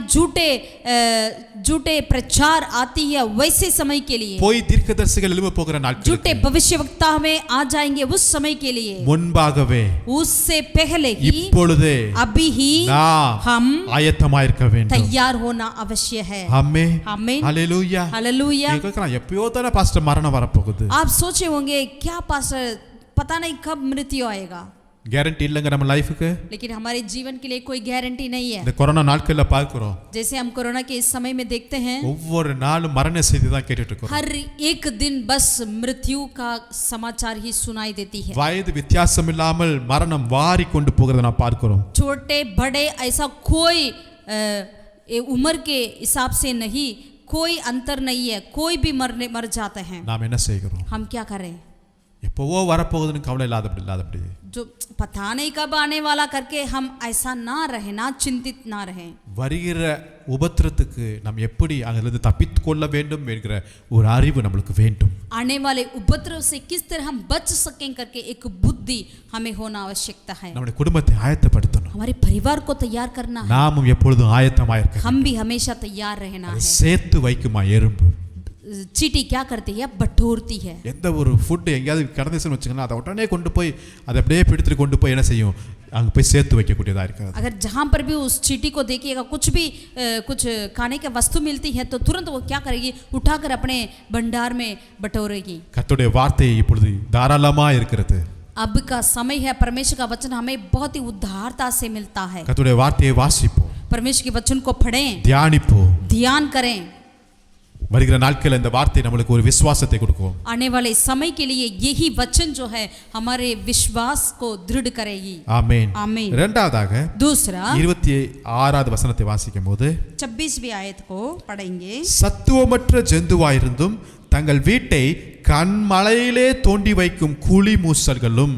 झूठे प्रचार आती है वैसे समय के लिए, போய் தீர்க்கதரிசிகள் எழும்ப போகிற நாட்கள், झूठे भविष्यवक्ता में आ जाएंगे उस समय के लिए, முன்பாகவே उससे पहले ही இப்பொழுதே अभी ही हम ஆயத்தமாயிருக்க வேண்டும். तैयार होना अवश्य है. ஆமென். आमीन. ஹalleluya. हालेलुया. நீங்க கேட்கலாம், எப்பயோ தானே பாஸ்டர் மரணம் வரப்போகுது. आप सोचे होंगे क्या पास्टर पता नहीं कब मृत्यु आएगा, கேரண்டி இல்லைங்க நம்ம லைஃபுக்கு. लेकिन हमारे जीवन के लिए कोई गारंटी नहीं है. இந்த கொரோனா நாட்கள்ல பார்க்கிறோம், जैसे हम कोरोना के इस समय में देखते हैं, ஒவ்வொரு நாளும் மரண செய்தி தான் கேட்டுட்டு இருக்கோம். हर एक दिन बस मृत्यु का समाचार ही सुनाई देती है. வயது வித்தியாசம் இல்லாமல் மரணம் வாரி கொண்டு போகிறதை நான் பார்க்கிறோம். छोटे बड़े ऐसा कोई उम्र के हिसाब से नहीं, कोई अंतर नहीं है, कोई भी मर जाते हैं. நாம் என்ன செய்கிறோம்? हम क्या करें? எப்பவோ வரப்போகுதுன்னு கவலை இல்லாதபடி जो पता नहीं कब आने वाला करके हम ऐसा ना रहे, ना चिंतित ना रहे. வருகிற உபத்திரத்துக்கு நாம் எப்படி அதிலிருந்து தப்பித்து கொள்ள வேண்டும் என்கிற ஒரு அறிவு நம்மளுக்கு வேண்டும். आने वाले उपद्रव से किस तरह हम बच सकें करके एक बुद्धि हमें होना आवश्यकता है. நம்முடைய குடும்பத்தை ஆயத்தப்படுத்தணும். हमारे परिवार को तैयार करना है. நாமும் எப்பொழுதும் ஆயத்தமாயிருக்க. हम भी हमेशा तैयार रहना है. சேர்த்து வைக்குமா எறும்பு. चींटी क्या करती है? बटोरती है. எந்த ஒரு ஃபுட் எங்கேயாவது கடந்துச்சுன்னு வச்சுக்கோங்களேன், அதை உடனே கொண்டு போய் அதை அப்படியே பிடித்துட்டு கொண்டு போய் என்ன செய்யும், அங்கே போய் சேர்த்து வைக்கக்கூடியதாக இருக்காது. अगर जहाँ पर भी उस चींटी को देखिएगा, कुछ भी कुछ खाने की वस्तु मिलती है तो तुरंत वो क्या करेगी? उठाकर अपने भंडार में बटोरेगी. கர்த்தருடைய வார்த்தை இப்பொழுது தாராளமாக இருக்கிறது. अब का समय है, परमेश्वर का वचन हमें बहुत ही उदारता से मिलता है. கர்த்தருடைய வார்த்தையை வாசிப்போம், परमेश्वर के वचन को पढ़ें, தியானிப்போம். ध्यान करें. வருகிற நாட்கள் இந்த வார்த்தை நம்மளுக்கு ஒரு விசுவாசத்தை கொடுக்கும். आने वाले समय के लिए यही वचन जो है हमारे विश्वास को दृढ़ करेगी. ஆமென். आमीन. இரண்டாவதாக दूसरा 26வது வசனத்தை வாசிக்கும்போது, 26वीं आयत को पढ़ेंगे. சத்துவமற்ற ஜந்துவாயிருந்தும் தங்கள் வீட்டை கண்மலையிலே தோண்டி வைக்கும் குழி மூசல்களும்,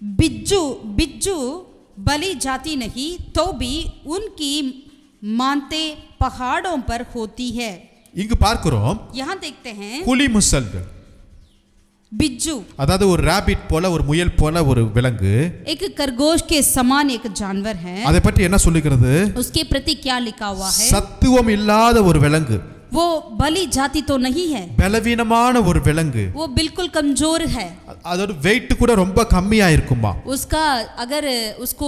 बिज्जू बलि जाती नहीं तो भी उनकी मानते पहाड़ों पर होती है. இங்கு பார்க்கிறோம் यहाँ देखते हैं குழி மூசல்கள். बिज्जू அதாவது ஒரு ராபிட் போல, ஒரு முயல் போல ஒரு விலங்கு. एक खरगोश के समान एक जानवर है. அதை பற்றி என்ன சொல்லுகிறது? उसके प्रति क्या लिखा हुआ है? சத்துவம் இல்லாத ஒரு விலங்கு, वो बलि जाति तो नहीं है, பலவீனமான ஒரு விலங்கு. वो बिल्कुल कमजोर है. அதோட வெயிட் கூட ரொம்ப கம்மியா இருக்குமா. उसका अगर उसको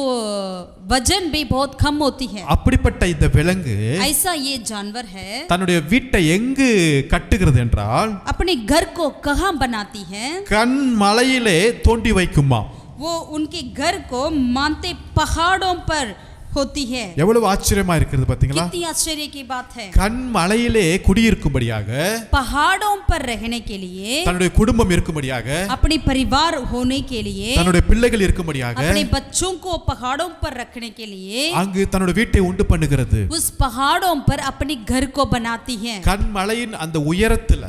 वजन भी बहुत कम होती है. அப்படிப்பட்ட இந்த விலங்கு ऐसा ये जानवर है, தன்னுடைய வீட்டை எங்கு கட்டுகிறது என்றால் अपने घर को कहाँ बनाती है? கண்மலையிலே தோண்டி வைக்குமா. वो उनके घर को मानते पहाड़ों पर होती है. எவ்வளவு ஆச்சரியமா இருக்கிறது பாத்தீங்களா? कितनी आश्चर्य की बात है. கண்மலையிலே குடியிருக்கும்படியாக, पहाड़ों पर रहने के लिए, தன்னுடைய குடும்பம் இருக்கும்படியாக, अपने परिवार होने के लिए, தன்னுடைய பிள்ளைகள் இருக்கும்படியாக, अपने बच्चों को पहाड़ों पर रखने के लिए அங்கு தன்னுடைய வீட்டை உண்டு பண்ணுகிறது. उस पहाड़ों पर अपने घर को बनाती है. கண்மலையின் அந்த உயரத்துல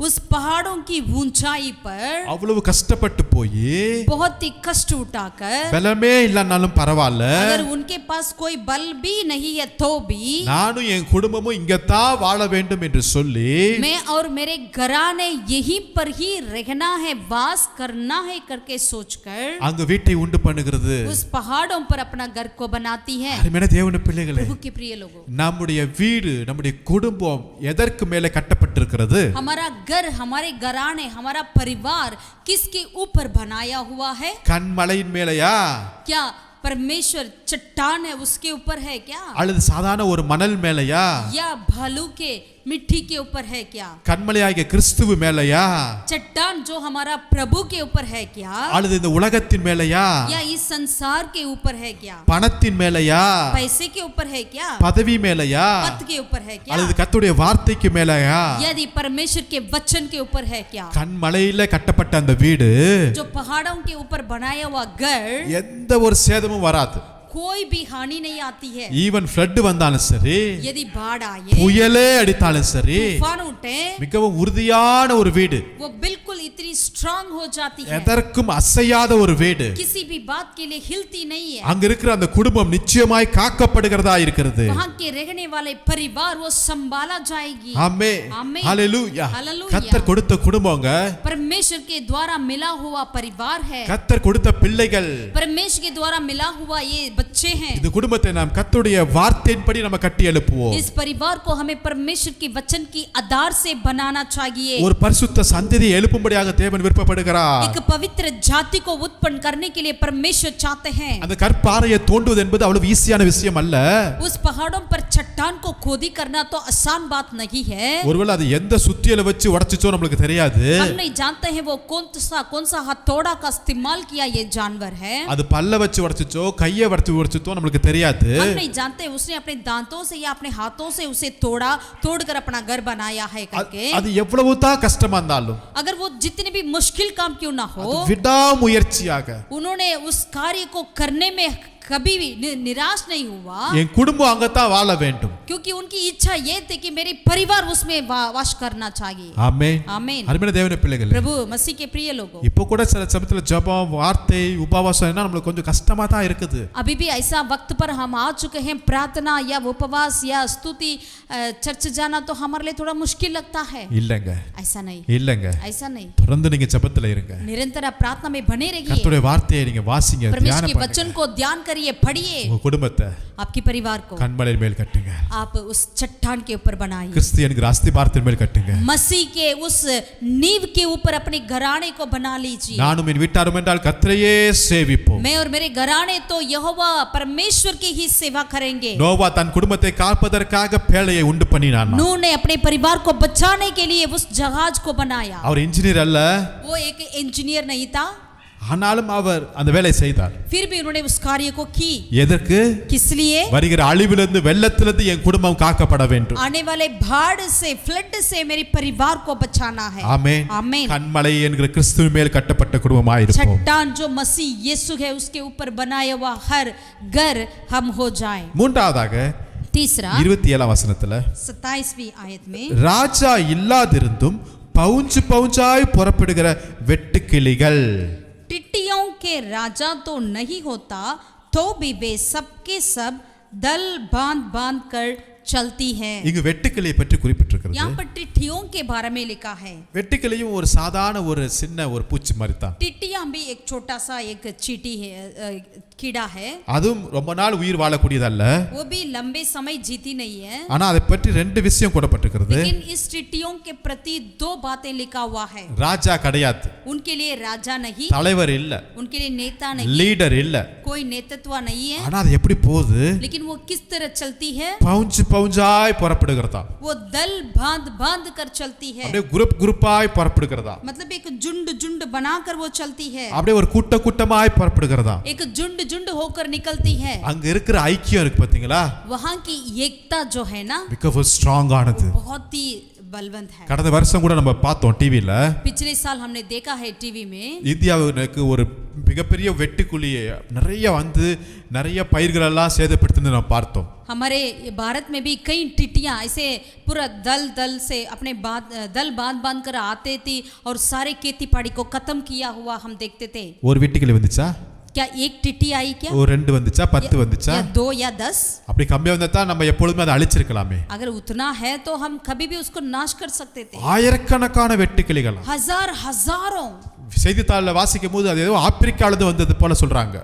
उस पहाड़ों की ऊंचाई पर அவ்வளவு கஷ்டப்பட்டு போய் बहुत ही कष्ट उठाकर, பலமே இல்லைனாலும் பரவாயில்ல, अगर उनके पास पास कोई बल भी नहीं है तो भी நானும் என் குடும்பமும் இங்கத்தான் வாழ வேண்டும் என்று சொல்லி मैं और मेरे घराने यहीं पर ही रहना है, वास करना है करके सोचकर அங்க வீட்டை உண்டு பண்ணுகிறது. उस पहाड़ों पर अपना घर को बनाती है। அருமையான தேவனுடைய பிள்ளைகளே, प्रभु के प्रिय लोगों, நம்முடைய வீடு நம்முடைய குடும்பம் எதற்கு மேலே கட்டப்பட்டிருக்கிறது? हमारा घर, हमारे घराने, हमारा परिवार किसके ऊपर बनाया हुआ है? கண்மலையின் மேலையா क्या परमेश्वर चट्टान है उसके ऊपर है क्या, அல்லது சாதாரண ஒரு மணல் மேலையா या भालू के मिट्टी के ऊपर है क्या, கண்மலையாகிய கிறிஸ்துவு மேலையா चट्टान जो हमारा प्रभु के ऊपर है क्या, அல்லது இந்த உலகத்தின் மேலையா या इस संसार के ऊपर है क्या, பணத்தின் மேலையா पैसे के ऊपर है क्या, பதவி மேலையா पद के ऊपर है क्या, அல்லது கர்த்தருடைய வார்த்தைக்கு மேலையா? यदि परमेश्वर के वचन के ऊपर है क्या? கண்மலையில கட்டப்பட்ட அந்த வீடு जो पहाड़ों के ऊपर बनाया हुआ घर, எந்த ஒரு சேதமும் வராது. कोई भी हानि नहीं आती है। ஈவன் ஃப்ளட் வந்தாலும் சரி, यदि बाढ़ आए, புயலே அடித்தாலும் சரி, तूफान उठे, மிகவும் உறுதியான ஒரு வீடு, वो बिल्कुल इतनी स्ट्रांग हो जाती है, எதற்கும் அசையாத ஒரு வீடு. किसी भी बात के लिए हिलती नहीं है। அங்க இருக்கிற அந்த குடும்பம் நிச்சயமாய் காக்கப்படுகிறதா இருக்கிறது. वहाँ के रहने वाले परिवार वो संभाला जाएगी। ஆமென். ஆமென். ஹalleluya. ஹalleluya. கர்த்தர் கொடுத்த குடும்பங்க, परमेश्वर के द्वारा मिला हुआ परिवार है, கர்த்தர் கொடுத்த பிள்ளைகள், परमेश्वर के द्वारा मिला हुआ ये बच्चे हैं। இந்த குடும்பத்தை நாம் கர்த்தருடைய வார்த்தையின்படி நம்ம கட்டி எழுப்புவோம். इस परिवार को हमें परमेश्वर के वचन की आधार से बनाना चाहिए। ஒரு பரிசுத்த சந்ததியை எழுப்பும்படியாக தேவன் விருப்பப்படுகிறார். एक पवित्र जाति को उत्पन्न करने के लिए परमेश्वर चाहते हैं। அந்த கற்பாறையை தோண்டுவது என்பது அவ்வளவு ஈஸியான விஷயம் அல்ல. उस पहाड़ों पर चट्टान को खोदी करना तो आसान बात नहीं है। ஒருவேளை அது எந்த சுத்தியல வச்சு உடைச்சிச்சோ நமக்கு தெரியாது. हम नहीं जानते हैं वो कौन सा हथौड़ा का इस्तेमाल किया ये जानवर है। அது பல்ல வச்சு உடைச்சிச்சோ கையை வச்சு உடைச்சிச்சோ நமக்கு தெரியாது. हम नहीं जानते उसने अपने दांतों से या अपने हाथों से उसे तोड़कर अपना घर बनाया है करके। அது எவ்வளவு தான் கஷ்டமா இருந்தாலும், अगर वो जितने भी मुश्किल काम क्यों ना हो, விடாமுயற்சியாக उन्होंने उस कार्य को करने में कभी भी निराश नहीं हुआ, என் குடும்பம் அங்கதான் வாழ வேண்டும். क्योंकि उनकी इच्छा ये थी कि मेरे परिवार उसमें वास करना चाहिए। ஆமென். आमीन। அருமையான தேவனுடைய பிள்ளைகளே, प्रभु मसीह के प्रिय लोगों, இப்போ கூட சில சமயத்துல ஜெபம், வார்த்தை, உபவாசம் என்ன நமக்கு கொஞ்சம் கஷ்டமா தான் இருக்குது. अभी भी ऐसा वक्त पर हम आ चुके हैं, प्रार्थना या उपवास या स्तुति चर्च जाना तो हमारे लिए थोड़ा मुश्किल लगता है। இல்லங்க, ऐसा नहीं, இல்லங்க, ऐसा नहीं। தொடர்ந்து நீங்க ஜெபத்துல இருங்க. निरंतर प्रार्थना में बने रहिए, கர்த்தருடைய வார்த்தையை நீங்க வாசிங்க, परमेश्वर தியானம் के பண்ணுங்க. वचन को ध्यान करिए, पढ़िए। உங்க குடும்பத்தை आपके परिवार को கண்மலையின் மேல் கட்டுங்க. आप उस चट्टान के ऊपर बनाइए, கிறிஸ்தியனுக்கு அஸ்திபாரத்தின் மேல் கட்டுங்க. मसीह के उस नींव के ऊपर अपने घराने को बना लीजिए। நானும் என் வீட்டாரும் என்றால் கர்த்தரையே சேவிப்போம். मैं और मेरे घराने तो यहोवा परमेश्वर की ही सेवा करेंगे। நோவா தன் குடும்பத்தை காப்பதற்காக பேழையை உண்டு பண்ணினான். नूह ने अपने परिवार को बचाने के लिए उस जहाज को बनाया। அவர் இன்ஜினியர் அல்ல, वो एक इंजीनियर नहीं था, ஆனாலும் அவர் அந்த வேலை செய்தார். फिर भी उन्होंने उस कार्य को की। எதற்கு? किस लिए? வருகிற அழிவிலிருந்து, வெள்ளத்திலிருந்து என் குடும்பம் காக்கப்பட வேண்டும். आने वाले बाढ़ से, फ्लड से मेरे परिवार को बचाना है। ஆமென். आमीन। கண்மலை என்கிற கிறிஸ்துவின் மேல் கட்டப்பட்ட குடும்பமாய் இருப்போம். चट्टान जो मसीह यीशु है उसके ऊपर बनाया हुआ हर घर हम हो जाए। மூன்றாவதாக तीसरा 27ஆம் வசனத்துல 27वीं आयत में, ராஜா இல்லாதிருந்தும் பவுஞ்சு பவுஞ்சாய் புறப்படுகிற வெட்டுக்கிளிகள், टिट्टियों के राजा तो नहीं होता तो भी वे सबके सब दल बांध बांध कर चलती है। இங்கு வெட்டுக்கிளியை பற்றி குறிப்பிட்டிருக்கிறது. यहाँ पर टिट्टियों के बारे में लिखा है। வெட்டுக்கிளியும் ஒரு சாதாரண ஒரு சின்ன ஒரு பூச்சி மாதிரி தான். टिट्टियां भी एक छोटा सा एक चींटी है, कीड़ा है। அதுவும் ரொம்ப நாள் உயிர் வாழக்கூடியதல்ல. वो भी लंबे समय जीती नहीं है। ஆனா அதை பற்றி ரெண்டு விஷயம் கூறப்பட்டிருக்கிறது. लेकिन इस टिट्टियों के प्रति दो बातें लिखा हुआ है। ராஜா கிடையாது, उनके लिए राजा नहीं, தலைவர் இல்ல, उनके लिए नेता नहीं, லீடர் இல்ல. कोई नेतृत्व नहीं है। ஆனா அது எப்படி போகுது? लेकिन वो किस तरह चलती है? பவுஞ்சு பவுஞ்சாய் புறப்படுகிறதா, वो दल बांध बांध कर चलती है। அப்படியே குரூப்பாய் புறப்படுகிறதா, मतलब एक झुंड झुंड बनाकर वो चलती है, அப்படியே ஒரு கூட்டமாய் புறப்படுகிறதா. एक झुंड झुंड होकर निकलती है। அங்க இருக்கிற ஐக்கியம் இருக்கு பாத்தீங்களா, वहाँ की एकता जो है ना, மிகவும் ஸ்ட்ராங் ஆனது. बहुत ही बलवंत है। கடந்த வருஷம் கூட நம்ம பார்த்தோம் டிவில, पिछले साल हमने देखा है टीवी में, இந்தியாவுக்கு ஒரு மிகப்பெரிய வெட்டுக்குழி நிறைய வந்து நிறைய பயிர்கள் எல்லாம் சேதப்படுத்துன்னு நம்ம பார்த்தோம். हमारे भारत में भी कई टिट्टियां ऐसे पूरा दल से अपने दल बांध बांध कर आते थी और सारे खेती बाड़ी को खत्म किया हुआ हम देखते थे। ஒரு வெட்டுக்கிளி வந்துச்சா? क्या एक टिट्टी आई क्या ஒரு 2 வந்துச்சா 10 வந்துச்சா या 2 या 10? அப்படி கம்மியா வந்தா தான் நம்ம எப்பொழுதுமே அதை அழிச்சிருக்கலாமே अगर उतना है तो हम कभी भी उसको नाश कर सकते थे। ஆயிரக்கணக்கான வெட்டுக்கிளிகள் हजार हजारों। செய்தித்தாளில் வாசிக்கும் போது அது ஏதோ ஆப்பிரிக்காவிலிருந்து வந்தது போல சொல்றாங்க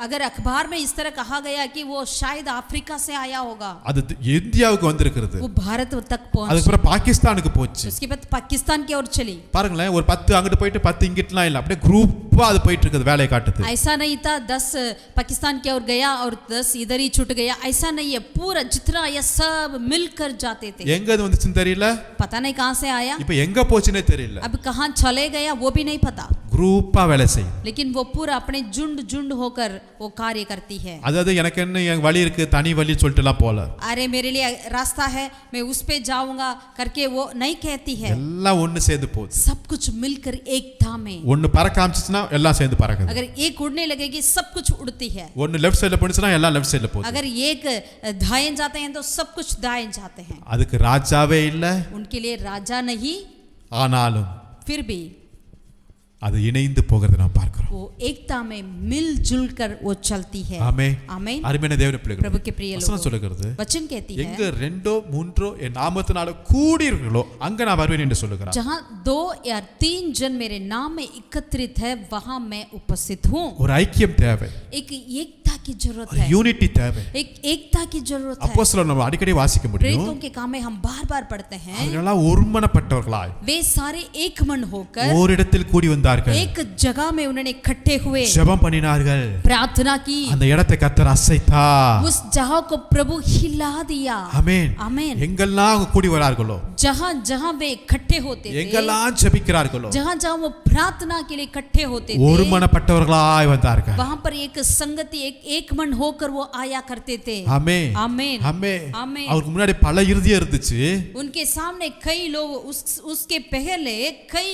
अगर अखबार में इस तरह कहा गया कि वो शायद अफ्रीका से आया होगा, அது இந்தியாவுக்கு வந்திருக்கிறது, वो भारत तक पहुंच, அதுக்கப்புறம் பாகிஸ்தானுக்கு போச்சு, उसके बाद पाकिस्तान की ओर चली। பாருங்களேன் ஒரு 10 அங்கிட்டு போயிட்டு 10 இங்கிட்டுலாம் இல்ல, அப்படியே குரூப்பா அது போயிட்டு இருக்குது, வேலையை காட்டுது। ऐसा नहीं था 10 पाकिस्तान की ओर गया और 10 इधर ही छूट गया, ऐसा नहीं है, पूरा जितना ये सब मिलकर जाते थे। எங்க அது வந்துச்சுன்னு தெரியல, पता नहीं कहां से आया, இப்போ எங்க போச்சுனே தெரியல, अब कहां चले गया वो भी नहीं पता, குரூப்பா வேலை செய்யும்। लेकिन वो पूरा अपने झुंड होकर वो कार्य करती है। அதாவது எனக்கு என்ன என் வழி இருக்கு தனி வழி சொல்லிட்டுலாம் போல, अरे मेरे लिए रास्ता है मैं उस पे जाऊंगा करके वो नहीं कहती है, எல்லாம் ஒன்னு சேர்ந்து போகுது। सब कुछ मिलकर एकता में, ஒன்னு பறக்க ஆரம்பிச்சுச்சுனா எல்லாம் சேர்ந்து பறக்குது, अगर एक उड़ने लगेगी सब कुछ उड़ती है, ஒன்னு லெஃப்ட் சைடுல போனுச்சுனா எல்லாம் லெஃப்ட் சைடுல போகுது, अगर एक दाएं जाते हैं तो सब कुछ दाएं जाते हैं। அதுக்கு ராஜாவே இல்ல, उनके लिए राजा नहीं, ஆனாலும் फिर भी அது இணைந்து போகிறது நாம் பார்க்கிறோம்। वो एकता में मिलजुल कर वो चलती है। ஆமென் आमीन। அருமையான தேவனுடைய பிள்ளைகளே, प्रभु के प्रिय வசனம் लोगों, சொல்லுகிறது वचन कहती எங்க है 2 3 என் நாமத்தினால கூடியிருக்கிறோ அங்க நான் வருவேன் என்று சொல்லுகிறார்। जहां 2 या 3 जन मेरे नाम में एकत्रित है वहां मैं उपस्थित हूं। ஒரு ஐக்கியம் தேவை, एक एकता की जरूरत है, யூனிட்டி தேவை। एक एकता की जरूरत है। அப்போஸ்தலர் நம்ம அடிக்கடி வாசிக்க முடியும், प्रेरितों के काम में हम बार-बार पढ़ते हैं, அவர்களெல்லாம் ஒருமனப்பட்டவர்களாய் वे सारे एक मन होकर ஓரிடத்தில் கூடி வந்தார்கள், एक जगह में उन्होंने इकट्ठे हुए, ஜெபம் பண்ணினார்கள், प्रार्थना की, அந்த இடத்தை கர்த்தர் அசைத்தார்। उस जगह को प्रभु हिला दिया। ஆமென் आमीन। எங்கெல்லாம் அவங்க கூடி வரார்களோ, जहां जहां वे इकट्ठे होते थे, எங்கெல்லாம் ஜெபிக்கிறார்களோ, जहां जहां वो प्रार्थना के लिए इकट्ठे होते थे, ஒருமனப்பட்டவர்களாய் வந்தார்கள்। वहां पर एक संगति, एक मन होकर वो आया करते थे। ஆமென் आमीन। ஆமென் आमीन। அவருக்கு முன்னாடி பல இருதயம் இருந்துச்சு, उनके सामने कई लोग, उसके पहले कई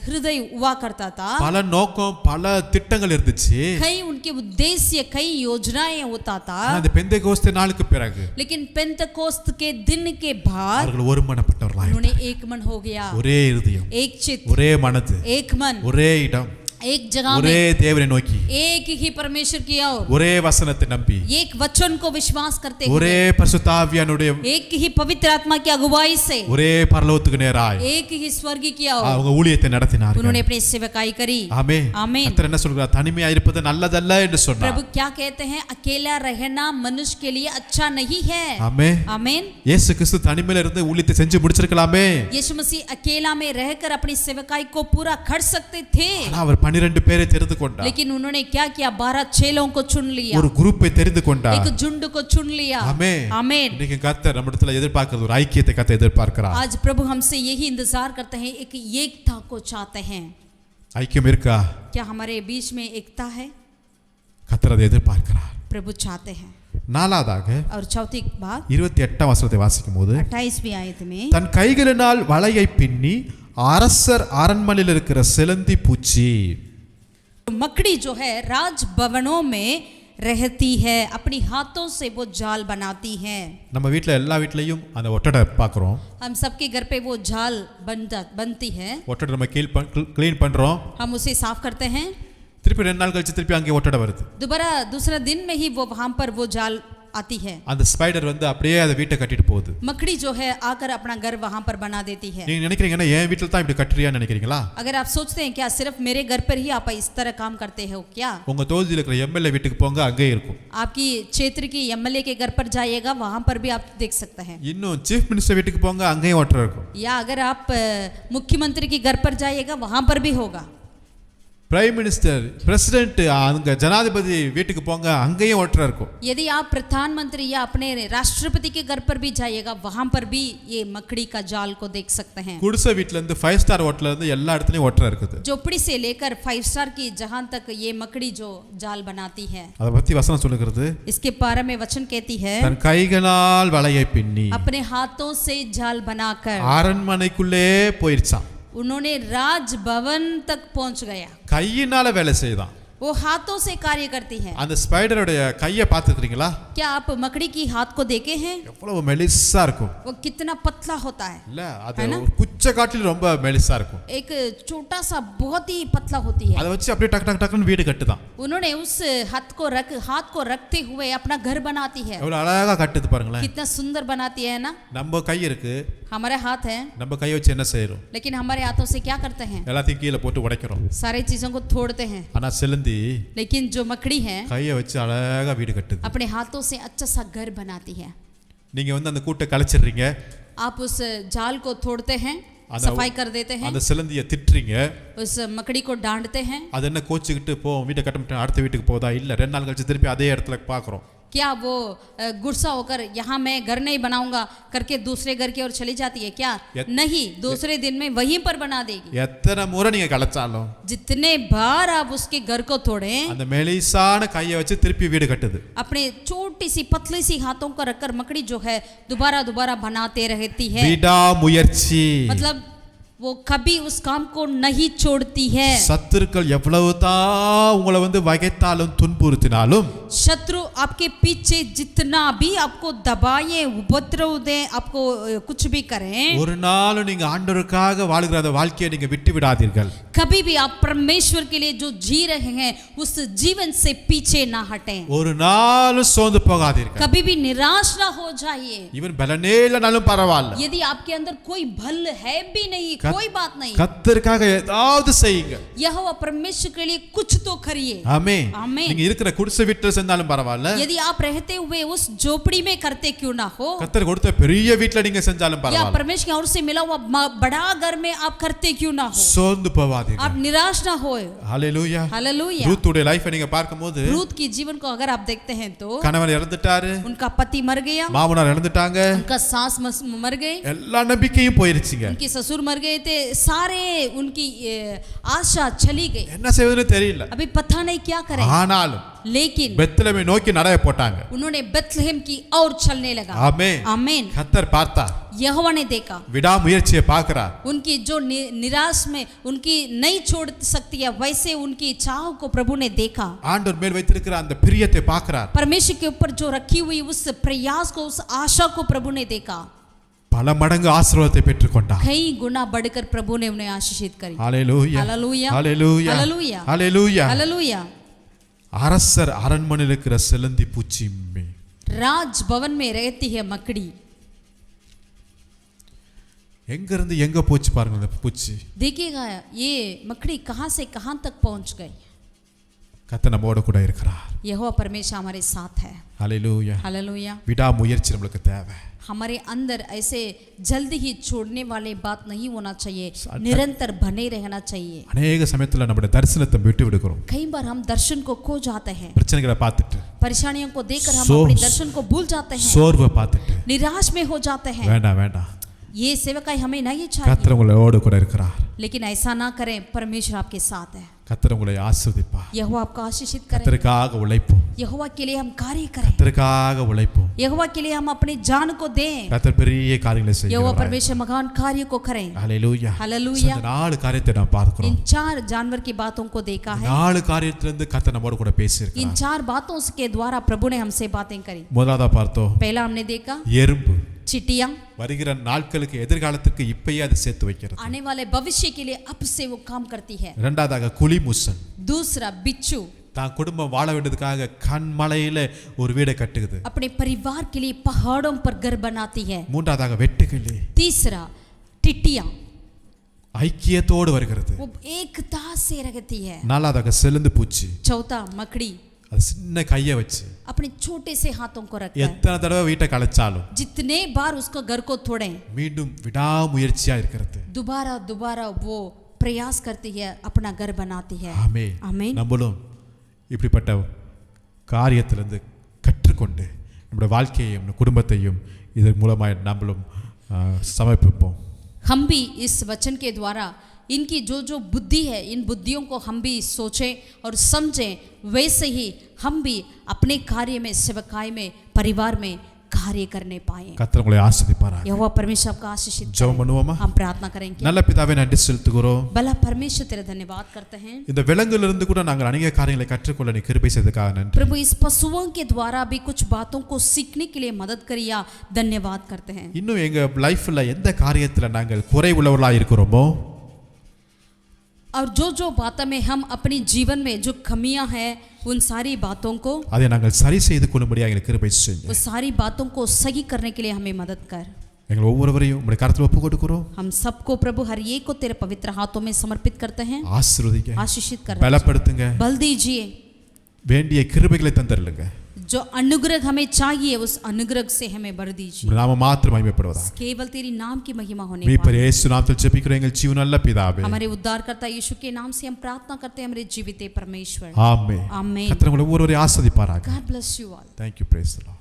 हृदय हुआ करता था, பல நோக்கம் பல திட்டங்கள் இருந்துச்சு, कई उनके उद्देश्य, कई योजनाएं होता था, அந்த பெந்தெகோஸ்தே நாளுக்கு பிறகு लेकिन पेंतकोस्त के दिन के बाद அவர்கள் ஒருமனப்பட்டவர்களாய் उन्होंने एक मन हो गया, ஒரே இருதயம், एक चित्त, ஒரே மனது, एक मन, ஒரே இடம், एक जगह ஒரே में, தேவனை நோக்கி, एक ही परमेश्वर की ओर, ஒரே வசனத்தை நம்பி, एक वचन को विश्वास करते ஒரே हुए, பரிசுத்த ஆவியானுடைய एक ही पवित्र आत्मा की अगुवाई से, ஒரே பரலோகத்துக்கு நேராய் एक ही स्वर्ग की ओर அவங்க ஊழியத்தை நடத்தினார்கள்। उन्होंने अपनी सेवकाई करी। ஆமென் आमीन। கர்த்தர் என்ன சொல்கிறார், தனிமையா இருப்பது நல்லதல்ல என்று சொன்னார்। प्रभु क्या कहते हैं, अकेला रहना मनुष्य के लिए अच्छा नहीं है। ஆமென் आमीन। இயேசு கிறிஸ்து தனிமையில இருந்து ஊழியத்தை செஞ்சு முடிச்சிருக்கலாமே, यीशु मसीह अकेला में रहकर अपनी सेवकाई को पूरा कर सकते थे, ஆனா அவர் 12 பேரை தெரிந்து கொண்டார், लेकिन उन्होंने क्या किया, 12 चेलों को चुन लिया, ஒரு குரூப்பை தெரிந்து கொண்டார்। एक झुंड को चुन लिया। ஆமென் आमीन। இன்னைக்கு கர்த்தர் நம்மிடத்துல எதிர்பார்க்கிறது ஒரு ஐக்கியத்தை கர்த்தர் எதிர்பார்க்கிறார்। आज प्रभु हमसे यही इंतजार करते हैं, एक एकता को चाहते हैं। ஐக்கியம் இருக்கா? क्या हमारे बीच में एकता है? கர்த்தர் அதை எதிர்பார்க்கிறார்। प्रभु चाहते हैं। நாலாவதாக और चौथी बात 28 வசனத்தை வாசிக்கும் போது 28वीं आयत में, தன் கைகளினால் வலையை பின்னி அரசர் அரண்மனையில் இருக்கிற செலந்தி பூச்சி, मकड़ी जो है राज भवनों में रहती है, अपनी हाथों से वो जाल बनाती है। நம்ம வீட்டில் எல்லா வீட்லையும் அந்த ஒட்டடை பார்க்குறோம், हम सबके घर पे वो जाल बनती है, ஒட்டடை நம்ம க்ளீன் பண்ணுறோம், हम उसे साफ करते हैं, திருப்பி 2 நாள் கழிச்சு திருப்பி அங்கே ஒட்டடை வருது, दोबारा दूसरा दिन में ही वो वहां पर वो जाल आती है, அந்த ஸ்பைடர் வந்து அப்படியே அதை வீட்டை கட்டிட்டு போகுது। मकड़ी जो है आकर अपना घर वहां पर बना देती है। நீங்க நினைக்கிறீங்கன்னா என் வீட்டில் தான் இப்படி கட்டுறியான்னு நினைக்கிறீங்களா? अगर आप सोचते हैं क्या सिर्फ मेरे घर पर ही आप इस तरह काम करते हो क्या? உங்க தொகுதியில் இருக்கிற எம்எல்ஏ வீட்டுக்கு போங்க, அங்கே இருக்கும்। आपकी क्षेत्र की एमएलए के घर पर जाइएगा, वहां पर भी आप देख सकते हैं। இன்னும் சீஃப் மினிஸ்டர் வீட்டுக்கு போங்க, அங்கேயும் ஒட்டடை இருக்கும்। या अगर आप मुख्यमंत्री के घर पर जाइएगा, वहां पर भी होगा। பிரைம் மினிஸ்டர் பிரசிடென்ட் அங்க ஜனாதிபதி வீட்டுக்கு போங்க, அங்கேயும் ஒட்டடை இருக்கும்। यदि आप प्रधानमंत्री या अपने राष्ट्रपति के घर पर भी जाइएगा, वहां पर भी ये मकड़ी का जाल को देख सकते हैं। குடிசை வீட்ல இருந்து 5 ஸ்டார் ஹோட்டல்ல இருந்து எல்லா இடத்துலயும் ஒட்டடை இருக்குது। झोपड़ी से लेकर 5 स्टार की जहां तक ये मकड़ी जो जाल बनाती है, அத பத்தி வசனம் சொல்லுகிறது, इसके बारे में वचन कहती है, தன் கைகளால் வலையை பின்னி अपने हाथों से जाल बनाकर அரண்மனைக்குள்ளே போயிருச்சான்। उन्होंने राज भवन तक पहुंच गया। கையினால வேலை செய்தான், वो वो हाथों से कार्य करती है। அந்த ஸ்பைடருடைய கையை பார்த்துக்கிறீங்களா? क्या आप मकड़ी की हाथ को देखे हैं? எவ்வளவு மெலிசா இருக்கும் वो कितना पतला होता है। இல்ல, அது ஒரு குச்ச காட்டிலும் ரொம்ப மெலிசா இருக்கும். एक छोटा सा बहुत ही पतला होती है। அதை வச்சு அப்படியே டக் டக் டக்னு வீடு கட்டுதான். उन्होंने उस हाथ को रखते हुए अपना घर बनाती है। எவ்வளவு அழகா கட்டுது பாருங்களேன். कितना सुंदर बनाती है ना। நம்ம கை இருக்கு, हमारे हाथ है, நம்ம கையை வச்சு என்ன செய்றோம்? लेकिन हमारे हाथों से क्या करते हैं? எல்லாத்தையும் கீழே போட்டு உடைக்கிறோம். सारे चीजों को तोड़ते हैं। ஆனா சிலந்தி लेकिन जो मकड़ी है கையை வச்சு அழகா வீடு கட்டுது. अपने हाथों से अच्छा सा घर बनाती है। நீங்க வந்து அந்த கூட்டை கலைச்சிடுறீங்க, आप उस जाल को तोड़ते हैं, அந்த सफाई कर देते हैं, அந்த சிலந்தியை திட்டுறீங்க. उस मकड़ी को डांटते हैं। அது என்ன கோச்சிக்கிட்டு போ வீட்டை கட்ட அடுத்த வீட்டுக்கு போதா? இல்ல, 2 நாள் கழிச்சு திருப்பி அதே இடத்துல பார்க்குறோம். क्या वो गुस्सा होकर यहाँ मैं घर नहीं बनाऊंगा करके दूसरे घर की ओर चली जाती है क्या? नहीं, दूसरे दिन में वहीं पर बना देगी। எத்தனை முறை நீங்க கலைச்சாலும் जितने बार आप उसके घर को तोड़ें, அந்த மெலிசான கையை வச்சு திருப்பி வீடு கட்டுது. अपने छोटी सी पतली सी हाथों को रखकर मकड़ी जो है दोबारा बनाते रहती है। விடாமுயற்சி. मतलब वो कभी उस काम को नहीं छोड़ती है। சத்துருக்கள் எவ்வளவுதான் உங்களை வந்து வகைத்தாலும் துன்புறுத்தினாலும், शत्रु आपके पीछे जितना भी आपको दबाएं, उपद्रव दें, आपको कुछ भी करें, ஒரு நாள் நீங்க ஆண்டவருக்காக வாழுகிற அந்த வாழ்க்கையை நீங்க விட்டு விடாதீர்கள். कभी भी आप परमेश्वर के लिए जो जी रहे हैं उस जीवन से पीछे ना हटें। ஒரு நாள் சோர்ந்து போகாதீர்கள். कभी भी निराश ना हो जाइए। இவன் பலனே இல்லைனாலும் பரவாயில்ல, यदि आपके अंदर कोई बल है भी नहीं, कोई बात नहीं, கர்த்தருக்காக ஏதாவது செய்யுங்க. यहोवा परमेश्वर के लिए कुछ तो करिए। ஆமென். आमीन। நீங்க இருக்கிற குடிசை வீட்டுல செஞ்சாலும் பரவாயில்ல, यदि आप रहते हुए उस झोपड़ी में करते क्यों ना हो, கர்த்தர் கொடுத்த பெரிய வீட்டுல நீங்க செஞ்சாலும் या பரவாயில்ல, परमेश्वर की ओर से मिला हुआ बड़ा घर में आप करते क्यों ना हो, சோர்ந்து போவாதீங்க. आप निराश ना होए। ஹalleluya. हालेलुया। ரூத்துடைய லைஃபை நீங்க பார்க்கும்போது, रूत की जीवन को अगर आप देखते हैं तो கணவன் இறந்துட்டாரு, उनका पति मर गया, மாமனார் இறந்துட்டாங்க, उनका सास मर गए, எல்லா நம்பிக்கையும் போயிருச்சுங்க. उनके ससुर मर गए थे, सारे उनकी आशा चली गई। என்ன செய்வதுன்னு தெரியல. अभी पता नहीं क्या करें। ஆனாலும் लेकिन பெத்லெஹேமை நோக்கி நடைய போட்டாங்க. उन्होंने बेथलेहम की ओर चलने लगा। ஆமென். आमीन। கர்த்தர் பார்த்தார், यहोवा ने देखा விடாமுயற்சியை பார்க்கிறார். उनकी जो निराश में उनकी नहीं छोड़ सकती है, वैसे उनकी चाह को प्रभु ने देखा। ஆண்டவர் மேல் வைத்திருக்கிற அந்த பிரியத்தை பார்க்கிறார். परमेश्वर के ऊपर जो रखी हुई उस प्रयास को, उस आशा को प्रभु ने देखा। பல மடங்கு ஆசீர்வாதத்தை பெற்றுக்கொண்டார். कई गुना बढ़कर प्रभु ने उन्हें आशीषित करी। ஹalleluya. हालेलुया। ஹalleluya. हालेलुया। ஹalleluya. हालेलुया। அரசர் அரண்மனையில் இருக்கிற சிலந்தி பூச்சிமே, राज भवन में रहती है मकड़ी। எங்க இருந்து எங்க போச்சு பாருங்க அந்த பூச்சி. देखिएगा ये मकड़ी कहां से कहां तक पहुंच गई। கர்த்தர் நம்மோட கூட இருக்கிறார். यहोवा परमेश्वर हमारे साथ है। ஹalleluya. हालेलुया। விடாமுயற்சி நம்மளுக்கு தேவை. हमारे अंदर ऐसे जल्दी ही छोड़ने वाले बात नहीं होना चाहिए, निरंतर बने रहना चाहिए। அநேக சமயத்துல நம்முடைய தரிசனத்தை விட்டு விடுகிறோம். कई बार हम दर्शन को खो जाते हैं, பிரச்சனைகளை பார்த்துட்டு, परेशानियों को देखकर हम अपने दर्शन को भूल जाते हैं, சோர்வை பார்த்துட்டு निराश में हो जाते हैं। வேண்டாம் வேண்டாம், ये सेवकाई हमें नहीं चाहिए। கர்த்தர் உங்களோடு கூட இருக்கிறார். लेकिन ऐसा ना करें, परमेश्वर आपके साथ है। கர்த்தர் உங்களை ஆசீர்வதிப்பார். यहोवा आपको आशीषित करे। கர்த்தருக்காக உழைப்போம். यहोवा के लिए हम कार्य करें। கர்த்தருக்காக உழைப்போம். यहोवा के लिए हम अपनी जान को दें। கர்த்தர் பெரிய காரியங்களை यहोवा செய்கிறார். परमेश्वर महान कार्य को करें। ஹalleluya. हालेलुया। இந்த 4 காரியத்தை நாம் பார்க்கிறோம். इन 4 जानवर की बातों को देखा है। 4 காரியத்திலிருந்து கர்த்தர் நம்மோடு கூட பேசியிருக்கிறார். इन 4 बातों के द्वारा प्रभु ने हमसे बातें करी। முதலாவதா பார்த்தோம் पहला हमने देखा எறும்பு. चिटियां, வருகிற நாட்களுக்கு எதிர்காலத்துக்கு இப்பயே அது சேர்த்து வைக்கிறது. आने वाले भविष्य के लिए अब से वो काम करती है। இரண்டாவதாக குளிமுசன். दूसरा बिच्छू, தான் குடும்பம் வாழ வேண்டியதுக்காக கண்மலையில ஒரு வீடை கட்டுகிறது. अपने परिवार के लिए पहाड़ों पर घर बनाती है। மூன்றாவதாக வெட்டுக்கிளி. तीसरा टिटियां, ஐக்கியத்தோடு வருகிறது. वो एकता से रहती है। நாலாவதாக செலுந்து பூச்சி. चौथा मकड़ी, அது சின்ன கையை வச்சு अपने छोटे से हाथों को रखकर எத்தனை தடவை வீட்டை கலைச்சாலும் जितने बार उसको घर को तोड़े, மீண்டும் விடாமுயற்சியா இருக்கிறது. दोबारा वो प्रयास करती है, अपना घर बनाती है। ஆமென். आमीन। நம்மளும் இப்படிப்பட்ட காரியத்திலிருந்து கற்றுக்கொண்டு நம்முடைய வாழ்க்கையையும் நம்ம குடும்பத்தையும் இதன் மூலமாய் நம்மளும் சமர்ப்பிப்போம். हम भी इस वचन के द्वारा इनकी जो बुद्धि है, इन बुद्धियों को हम भी सोचें और समझें, वैसे ही हम भी अपने कार्य में, सेवकाई में, परिवार में कार्य करने पाए। கர்த்தர் உங்களை ஆசீர்வதிப்பாராக. यहोवा परमेश्वर आपका आशीषित करे। ஜெபம் பண்ணுவோமா? हम प्रार्थना करेंगे। நல்ல பிதாவே நன்றி செலுத்துகிறோம். भला परमेश्वर तेरा धन्यवाद करते हैं। இந்த விலங்குகளிலிருந்து கூட நாங்கள் अनेक காரியங்களை கற்றுக்கொள்ள நீ கிருபை செய்ததற்காக நன்றி. प्रभु इस पशुओं के द्वारा भी कुछ बातों को सीखने के लिए मदद करिया, धन्यवाद करते हैं। இன்னும் எங்க லைஃப்ல எந்த காரியத்துல நாங்கள் குறைவுள்ளவர்களாக இருக்கிறோமோ और जो जो बातों में हम अपने जीवन में जो कमियां हैं उन सारी बातों को அதை நாங்கள் சரி செய்து கொள்ளும்படியாக எங்களுக்கு கிருபை செய்யுங்க. उस सारी बातों को सही करने के लिए हमें मदद कर। எங்கள் ஒவ்வொருவரையும் உம்முடைய கரத்தில் ஒப்பு கொடுக்கிறோம். हम सबको प्रभु हर एक को तेरे पवित्र हाथों में समर्पित करते हैं। ஆசீர்வதிங்க, आशीषित कर, பலப்படுத்துங்க, बल दीजिए। வேண்டிய கிருபைகளை தந்தருளுங்க. जो अनुग्रह हमें चाहिए उस अनुग्रह से हमें भर दीजिए। நாம மாத்திரம் மகிமைப்படுவதாக. केवल तेरी नाम की महिमा होने மீட்பர் पाए। இயேசு நாமத்தில் ஜெபிக்கிறோம் எங்கள் ஜீவனுள்ள பிதாவே. हमारे उद्धारकर्ता यीशु के नाम से हम प्रार्थना करते हैं, हमारे जीवित परमेश्वर। ஆமென். आमीन। கர்த்தர் உங்களை ஒவ்வொருவரையும் ஆசீர்வதிப்பாராக. God bless you all. Thank you, praise the Lord.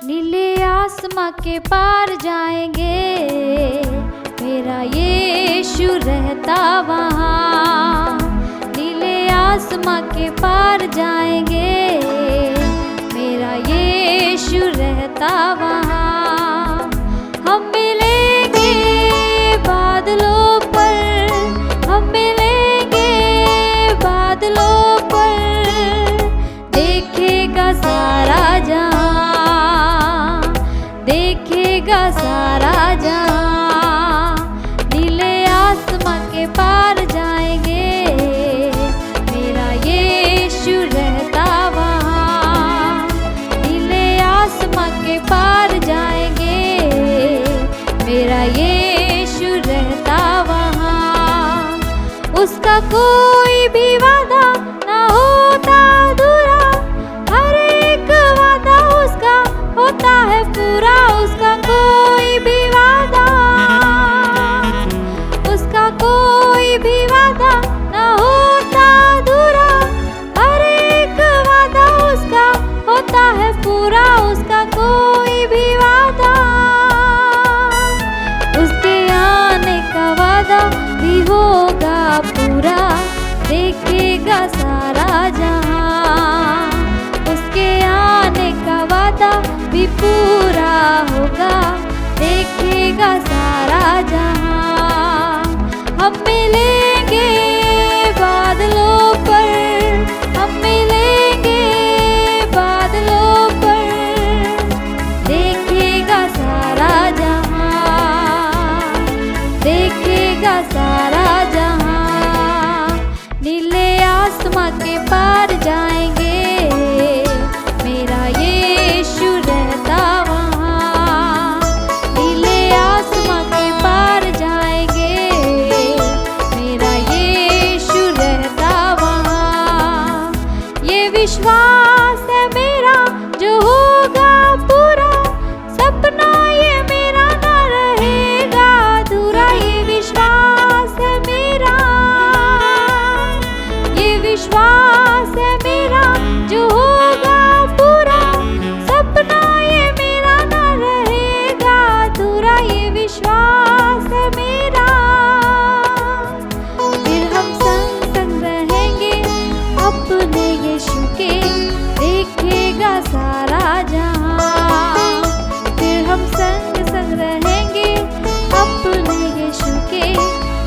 नीले आसमां के पार जाएंगे, मेरा यीशु रहता वहाँ। नीले आसमां के पार जाएंगे, मेरा यीशु रहता वहाँ। हम मिलेंगे बादलों पर, हम मिलेंगे बादलों पर, देखेगा सारा जहां, देखेगा सारा जहां। नीले आसमां के पार जाएंगे, मेरा यीशु रहता वहाँ। नीले आसमां के पार जाएंगे, मेरा यीशु रहता वहाँ। उसका कोई भी वादा ना होता अधूरा, हर एक वादा उसका होता है पूरा। उसका कोई भी वादा, उसका कोई भी वादा ना होता अधूरा, हर एक वादा उसका होता है पूरा। उसका कोई भी वादा, उसके आने का वादा भी होगा पूरा, देखेगा सारा जहां। उसके आने का वादा भी पूरा होगा, देखेगा सारा जहां। हम मिलेंगे बादलों पर, हम मिलेंगे बादलों पर, देखेगा सारा जहां, देखेगा सारा जहां। नीले आसमां के पार जाएंगे, मेरा यीशु रहता वहाँ। नीले आसमां के पार जाएंगे, मेरा यीशु रहता वहाँ। ये विश्वास है मेरा जो होगा पूरा, सपना ये मेरा ना रहेगा अधूरा। ये विश्वास है मेरा, ये विश्वास है मेरा जो होगा पूरा, सपना ये मेरा ना रहेगा अधूरा। ये विश्वास है मेरा। फिर हम संग संग रहेंगे अपने यीशु के, देखेगा सारा जहां। फिर हम संग संग रहेंगे अपने यीशु के,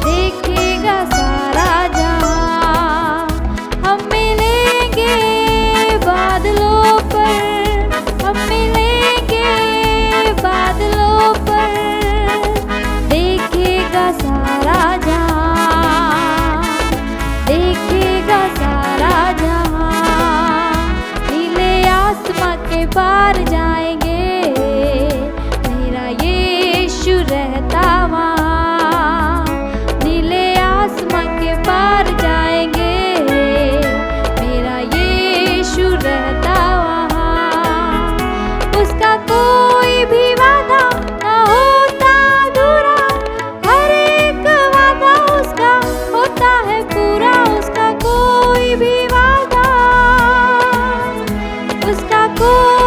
देखेगा सारा जहां। हम मिलेंगे बादलों पर, हम मिलेंगे बादलों पर, देखेगा सारा जहां, देखेगा सारा जहां। नीले आसमां के पार जाएंगे, मेरा यीशु रहता वहाँ। नीले आसमां के पार जाएंगे, मेरा यीशु रहता वहाँ। उसका कोई भी वादा ना होता अधूरा, हर एक वादा उसका होता है पूरा। उसका कोई भी वादा, उसका कोई